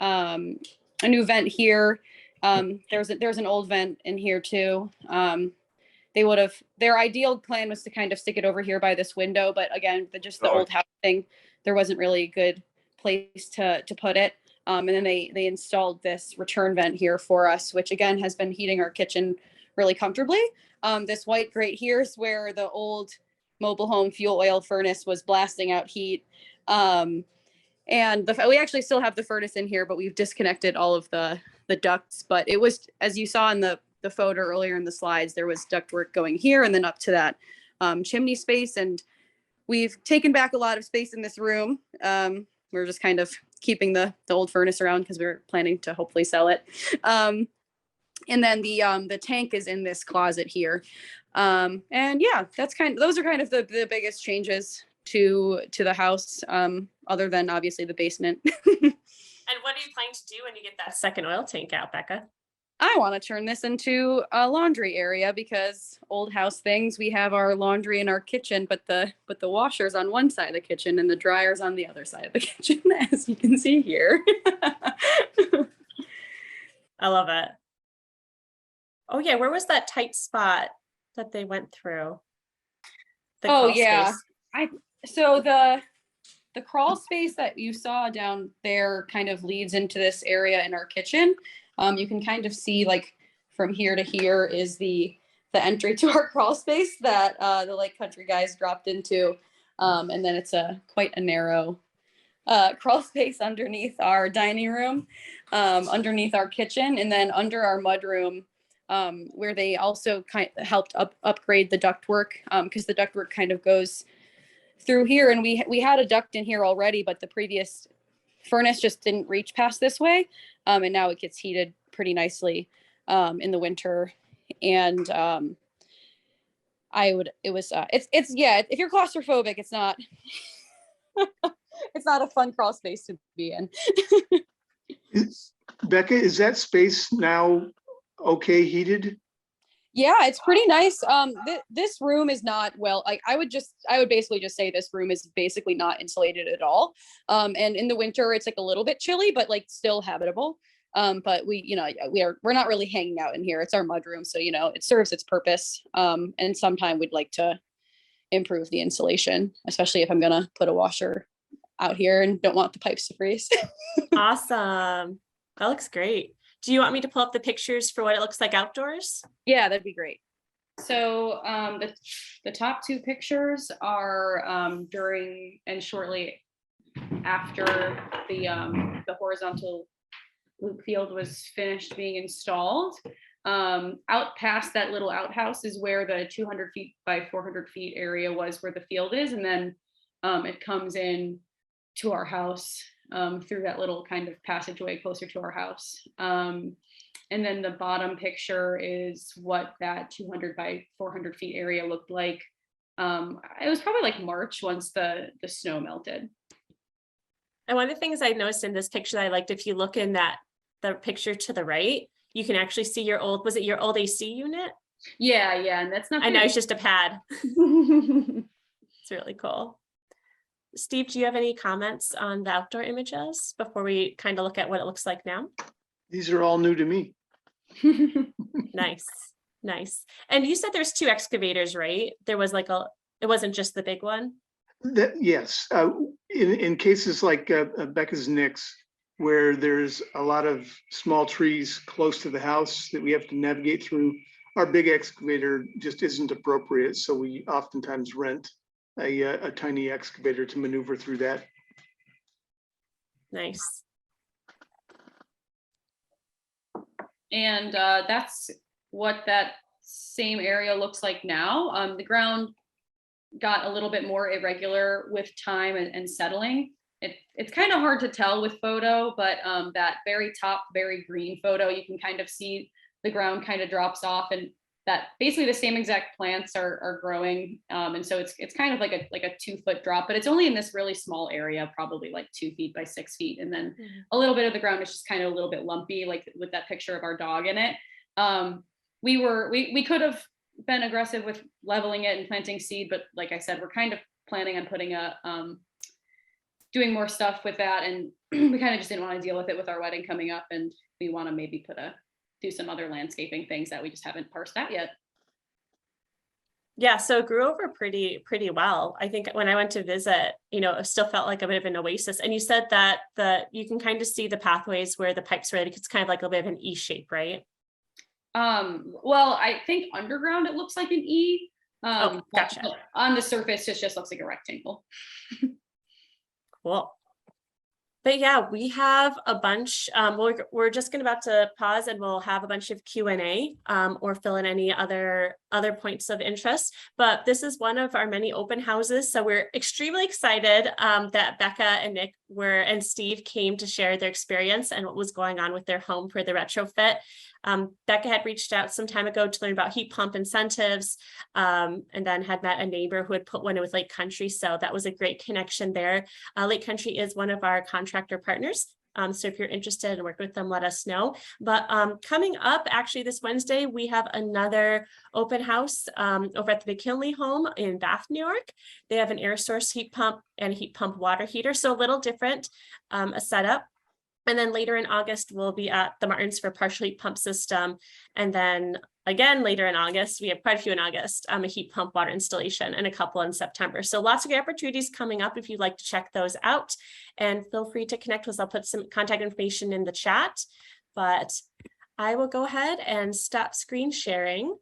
vent here. There's an old vent in here too. Their ideal plan was to kind of stick it over here by this window, but again, the Sorry. old house thing, there wasn't really a good place to put it. And then they installed this return vent here for us, which again has been heating our kitchen really comfortably. This white grate here is where the old mobile home fuel oil furnace was blasting out heat. And we actually still have the furnace in here, but we've disconnected all of the ducts. But it was, as you saw in the photo earlier in the slides, there was ductwork going here and then up to that chimney space. And we've taken back a lot of space in this room. We're just kind of keeping the old furnace around because we're planning to hopefully sell it. And then the tank is in this closet here. And yeah, those are kind of the biggest changes to the house, other than obviously the basement. And what are you planning to do when you get that second oil tank out, Becca? I want to turn this into a laundry area because old house things, we have our laundry in our kitchen, but the washer's on one side of the kitchen and the dryer's on the other side of the kitchen, as you can see here. I love it. Oh yeah, where was that tight spot that they went through? The Oh crawl yeah, space. so the crawl space that you saw down there kind of leads into this area in our kitchen. You can kind of see like from here to here is the entry to our crawl space that the Lake Country guys dropped into. And then it's quite a narrow crawl space underneath our dining room, underneath our kitchen, and then under our mudroom, where they also helped upgrade the ductwork, because the ductwork kind of goes through here. And we had a duct in here already, but the previous furnace just didn't reach past this way. And now it gets heated pretty nicely in the winter. And if you're claustrophobic, it's not it's not a fun crawl space to be in. Becca, is that space now okay heated? Yeah, it's pretty nice. This room is not I would basically just say this room is basically not insulated at all. And in the winter it's like a little bit chilly, but like still habitable. But we're not really hanging out in here. It's our mudroom, so it serves its purpose. And sometime we'd like to improve the insulation, especially if I'm gonna put a washer out here and don't want the pipes to freeze. Awesome. That looks great. Do you want me to pull up the pictures for what it looks like outdoors? Yeah, that'd be great. So the top two pictures are during and shortly after the horizontal loop field was finished being installed. Out past that little outhouse is where the 200 feet by 400 feet area was, where the field is, and then it comes in to our house through that little kind of passageway closer to our house. And then the bottom picture is what that 200 by 400 feet area looked like. It was probably like March once the snow melted. And one of the things I noticed in this picture that I liked, if you look in the picture to the right, you can actually see was it your old AC unit? Yeah, and that's not. I know it's just a pad. It's really cool. Steve, do you have any comments on the outdoor images before we kind of look at what it looks like now? These are all new to me. Nice. And you said there's two excavators, right? There was it wasn't just the big one? Yes. In cases like Becca's Nicks, where there's a lot of small trees close to the house that we have to navigate through, our big excavator just isn't appropriate. So we oftentimes rent a tiny excavator to maneuver through that. Nice. And that's what that same area looks like now. The ground got a little bit more irregular with time and settling. It's kind of hard to tell with photo, but that very top, very green photo, you can kind of see the ground kind of drops off, and that basically the same exact plants are growing. And so it's kind of like a 2-foot drop, but it's only in this really small area, probably like 2 feet by 6 feet. And then a little bit of the ground is just kind of a little bit lumpy, like with that picture of our dog in it. We could have been aggressive with leveling it and planting seed, but like I said, we're kind of planning on putting doing more stuff with that. And we kind of just didn't want to deal with it with our wedding coming up. And we want to maybe do some other landscaping things that we just haven't parsed out yet. Yeah, so it grew over pretty well. I think when I went to visit, it still felt like a bit of an oasis. And you said that you can kind of see the pathways where the pipes related. It's kind of like a bit of an E shape, right? Well, I think underground it looks like an E. Oh, gotcha. But on the surface, it just looks like a rectangle. Cool. But yeah, we have a bunch. We're just about to pause, and we'll have a bunch of Q&A or fill in any other points of interest. But this is one of our many open houses, so we're extremely excited that Becca and Nick and Steve came to share their experience and what was going on with their home for the retrofit. Becca had reached out some time ago to learn about heat pump incentives, and then had met a neighbor who had put one in with Lake Country. So that was a great connection there. Lake Country is one of our contractor partners. So if you're interested in working with them, let us know. But coming up, actually this Wednesday, we have another open house over at the McKinley home in Bath, New York. They have an air source heat pump and heat pump water heater. So a little different a setup. And then later in August, we'll be at the Martins for partial heat pump system. And then again, later in August, we have quite a few in August, a heat pump water installation and a couple in September. So lots of great opportunities coming up if you'd like to check those out. And feel free to connect with us. I'll put some contact information in the chat. But I will go ahead and stop screen sharing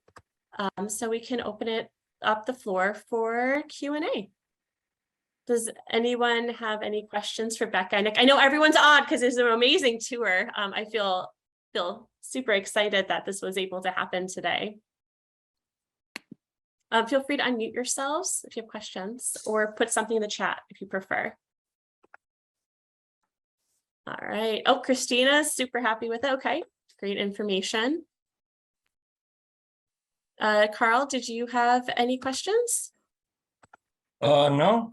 so we can open it up the floor for Q&A. Does anyone have any questions for Becca and Nick? I know everyone's odd because it's an amazing tour. I feel super excited that this was able to happen today. Feel free to unmute yourselves if you have questions, or put something in the chat if you prefer. All right. Oh, Christina's super happy with it. Okay, great information. Carl, did you have any questions? No,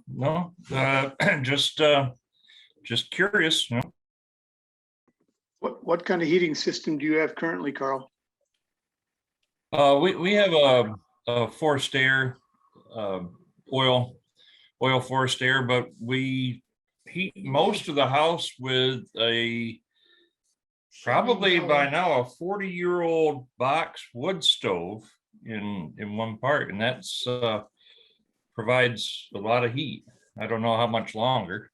just curious, What kind of heating system do you have currently, Carl? We have a forced air, oil forced air, but we heat most of the house with probably by now a 40-year-old box wood stove in one part, and that's provides a lot of heat. I don't know how much longer.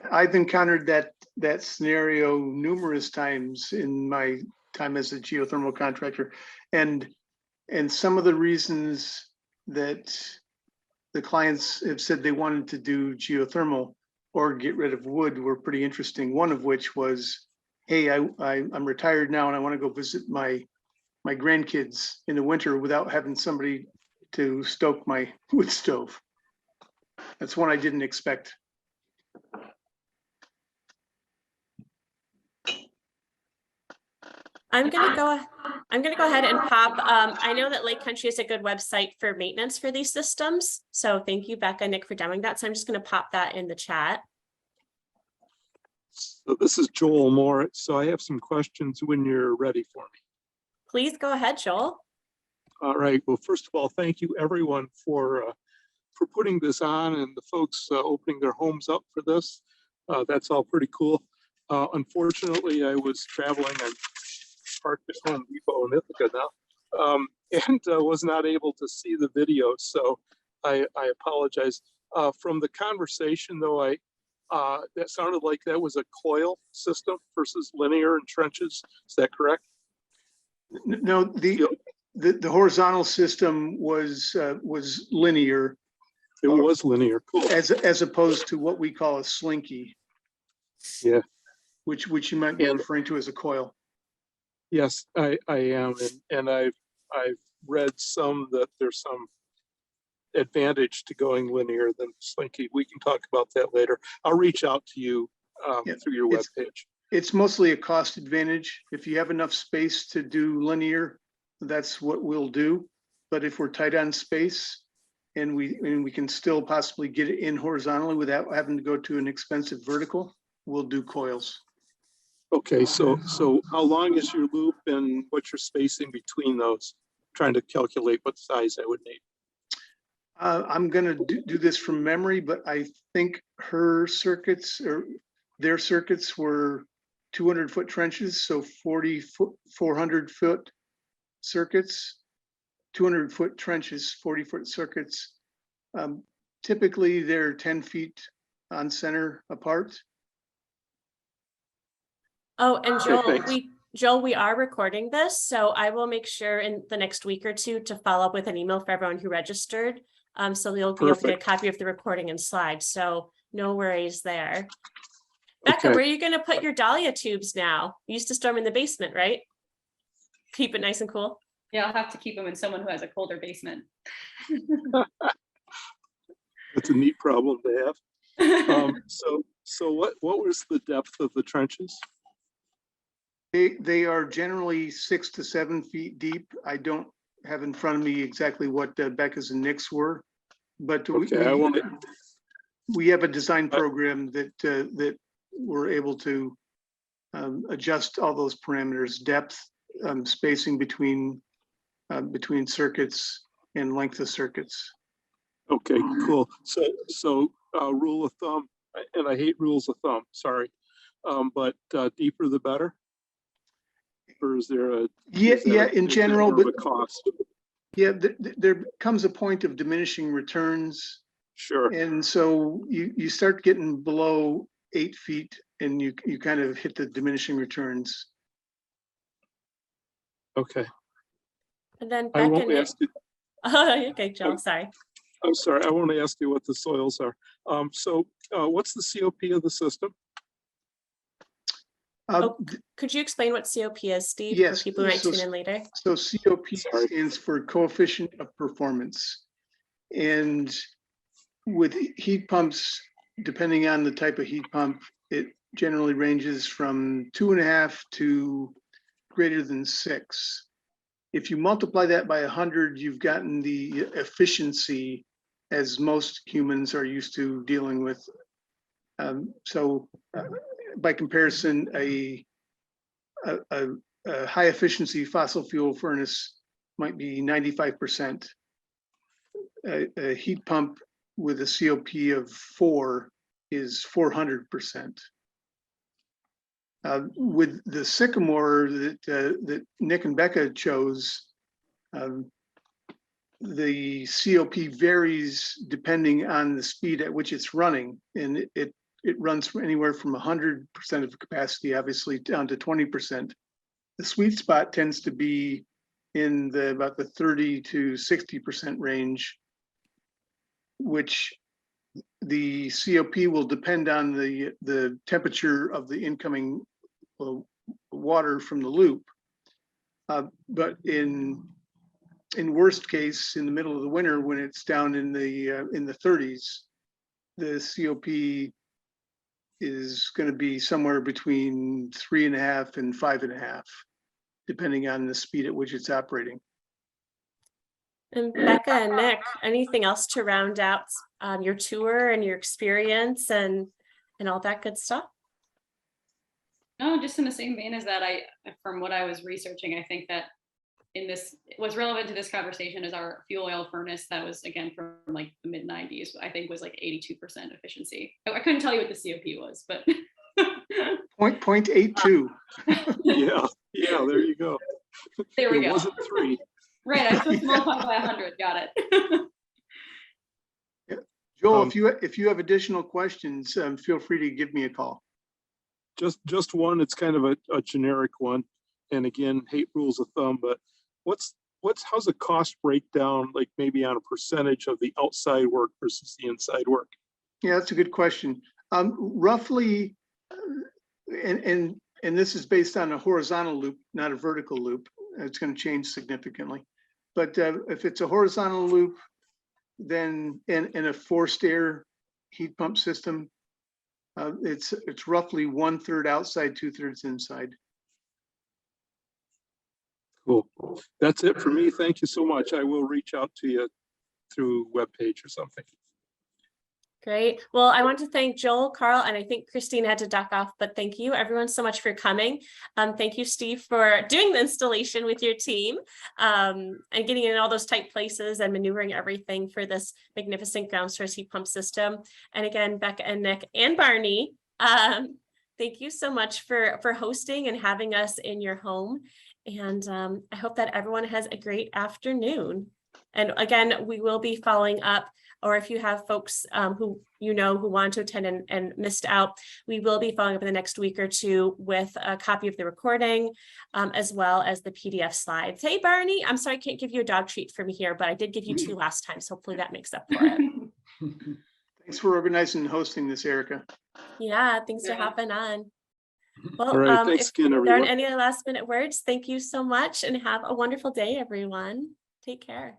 I've encountered that scenario numerous times in my time as a geothermal contractor, and some of the reasons that the clients have said they wanted to do geothermal or get rid of wood were pretty interesting. One of which was, hey, I'm retired now and I want to go visit my grandkids in the winter without having somebody to stoke my wood stove. That's one I didn't expect. I'm gonna go ahead and pop. I know that Lake Country is a good website for maintenance for these systems. So thank you, Becca and Nick, for demoing that. So I'm just gonna pop that in the chat. So this is Joel Moritz. So I have some questions when you're ready for me. Please go ahead, Joel. All right. Well, first of all, thank you everyone for putting this on, and the folks opening their homes up for this. That's all pretty cool. Unfortunately, I was traveling and parked at Home Depot in Ithaca now, and was not able to see the video. So I apologize. From the conversation, though, that sounded like that was a coil system versus linear in trenches. Is that correct? No, the horizontal system was linear. It was linear. Cool. As opposed to what we call a slinky. Yeah. Which you might be referring to as a coil. Yes, I am, and I've read some that there's some advantage to going linear than slinky. We can talk about that later. I'll reach out to you through your webpage. It's mostly a cost advantage. If you have enough space to do linear, that's what we'll do. But if we're tight on space and we can still possibly get it in horizontally without having to go to an expensive vertical, we'll do coils. Okay, so how long is your loop and what's your spacing between those? Trying to calculate what size I would need. I'm gonna do this from memory, but I think her circuits or their circuits were 200-foot trenches, so 400-foot circuits, 200-foot trenches, 40-foot circuits. Typically, they're 10 feet on center apart. Oh, and thanks. Joel, we are recording this, so I will make sure in the next week or two to follow up with an email for everyone who registered. So you'll be able to get a Perfect. copy of the recording and slides. So no worries there. Becca, Okay. where are you going to put your dahlia tubes now? You used to store them in the basement, right? Keep it nice and cool. Yeah, I'll have to keep them in someone who has a colder basement. That's a neat problem to have. So what was the depth of the trenches? They are generally 6 to 7 feet deep. I don't have in front of me exactly what Becca's and Nick's were, but Okay, we have a design program that we're able to adjust all those parameters, depth, spacing between circuits, and length of circuits. Okay, cool. So rule of thumb, and I hate rules of thumb, sorry, but deeper the better? Or is there a in general, but but cost? Yeah, there comes a point of diminishing returns. Sure. And so you start getting below 8 feet and you kind of hit the diminishing returns. And then I Becca, won't ask you. Oh, okay, Joel, sorry. I'm sorry, I want to ask you what the soils are. What's the COP of the system? Could you explain what COP is, Steve, Yes, for people who might tune in later? So COP Sorry. stands for coefficient of performance. And with heat pumps, depending on the type of heat pump, it generally ranges from 2.5 to greater than 6. If you multiply that by 100, you've gotten the efficiency as most humans are used to dealing with. By comparison, a high efficiency fossil fuel furnace might be 95%. A heat pump with a COP of 4 is 400%. With the Sycamore that Nick and Becca chose, the COP varies depending on the speed at which it's running, and it runs from anywhere from 100% of capacity, obviously, down to 20%. The sweet spot tends to be in about the 30 to 60% range, which the COP will depend on the temperature of the incoming water from the loop. But in worst case, in the middle of the winter, when it's down in the 30s, the COP is going to be somewhere between 3.5 and 5.5, depending on the speed at which it's operating. And Becca and Nick, anything else to round out your tour and your experience and all that good stuff? No, just in the same vein as that, from what I was researching, I think that what's relevant to this conversation is our fuel oil furnace that was, again, from like the mid 90s, I think was like 82% efficiency. I couldn't tell you what the COP was, but 0.82. Yeah, there you go. There we go. It wasn't 3. Right, I just multiplied by 100, got it. Joel, if you have additional questions, feel free to give me a call. Just one, it's kind of a generic one. And again, hate rules of thumb, but how's the cost breakdown, like maybe on a percentage of the outside work versus the inside work? Yeah, that's a good question. Roughly, and this is based on a horizontal loop, not a vertical loop. It's going to change significantly. But if it's a horizontal loop, then in a forced air heat pump system, it's roughly 1/3 outside, 2/3 inside. Cool. That's it for me. Thank you so much. I will reach out to you through webpage or something. Great. Well, I want to thank Joel, Carl, and I think Christine had to duck off, but thank you everyone so much for coming. Thank you, Steve, for doing the installation with your team and getting in all those tight places and maneuvering everything for this magnificent ground source heat pump system. And again, Becca and Nick and Barney, thank you so much for hosting and having us in your home. And I hope that everyone has a great afternoon. And again, we will be following up, or if you have folks who who want to attend and missed out, we will be following up in the next week or two with a copy of the recording, as well as the PDF slides. Hey, Barney, I'm sorry I can't give you a dog treat from here, but I did give you 2 last time, so hopefully that makes up for it. Thanks for organizing and hosting this, Erica. Yeah, thanks for hopping on. Well, All right, thanks if again, there everyone. aren't any last minute words, thank you so much and have a wonderful day, everyone. Take care.